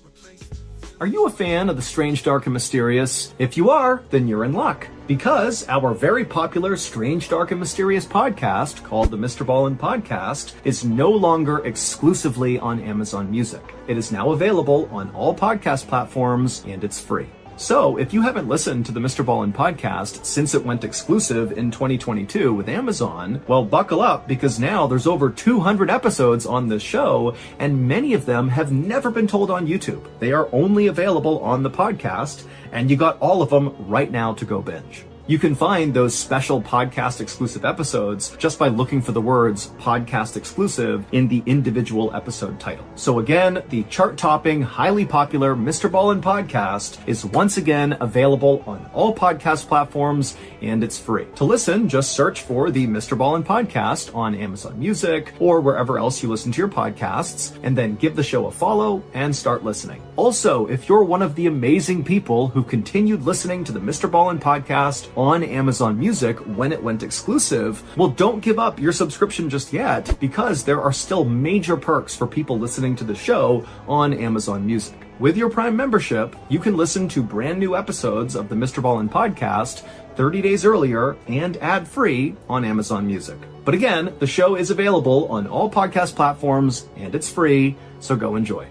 replaced the Are you a fan of the strange, dark, and mysterious? If you are, then you're in luck. Because our very popular Strange, Dark, and Mysterious podcast, called the MrBallen Podcast, is no longer exclusively on Amazon Music. It is now available on all podcast platforms, and it's free. So, if you haven't listened to the MrBallen Podcast since it went exclusive in 2022 with Amazon, well, buckle up, because now there's over 200 episodes on this show, and many of them have never been told on YouTube. They are only available on the podcast, and you got all of them right now to go binge. You can find those special podcast exclusive episodes just by looking for the words podcast exclusive in the individual episode title. So again, the chart-topping, highly popular MrBallen podcast is once again available on all podcast platforms, and it's free. To listen, just search for the MrBallen Podcast on Amazon Music or wherever else you listen to your podcasts, and then give the show a follow and start listening. Also, if you're one of the amazing people who continued listening to the MrBallen Podcast on Amazon Music when it went exclusive, well, don't give up your subscription just yet, because there are still major perks for people listening to the show on Amazon Music. With your Prime membership, you can listen to brand new episodes of the MrBallen Podcast 30 days earlier and ad-free on Amazon Music. But again, the show is available on all podcast platforms, and it's free, so go enjoy.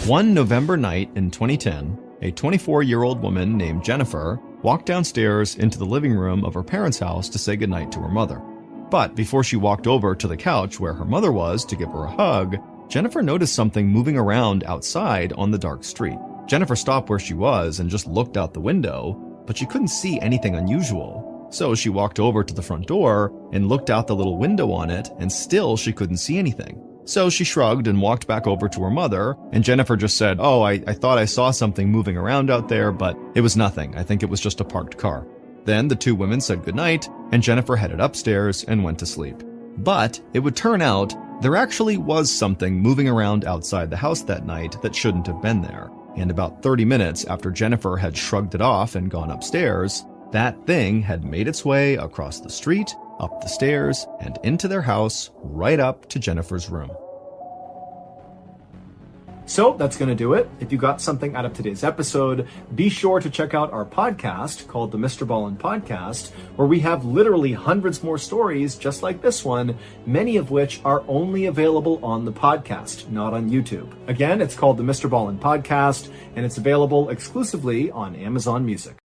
One November night in 2010, a 24-year-old woman named Jennifer walked downstairs into the living room of her parents' house to say goodnight to her mother. But before she walked over to the couch where her mother was to give her a hug, Jennifer noticed something moving around outside on the dark street. Jennifer stopped where she was and just looked out the window, but she couldn't see anything unusual. So she walked over to the front door and looked out the little window on it, and still she couldn't see anything. So she shrugged and walked back over to her mother, and Jennifer just said, "Oh, I thought I saw something moving around out there, but it was nothing. I think it was just a parked car." Then the two women said goodnight, and Jennifer headed upstairs and went to sleep. But it would turn out there actually was something moving around outside the house that night that shouldn't have been there. And about 30 minutes after Jennifer had shrugged it off and gone upstairs, that thing had made its way across the street, up the stairs, and into their house, right up to Jennifer's room. So that's going to do it. If you got something out of today's episode, be sure to check out our podcast called the MrBallen Podcast, where we have literally hundreds more stories just like this one, many of which are only available on the podcast, not on YouTube. Again, it's called the MrBallen Podcast, and it's available exclusively on Amazon Music.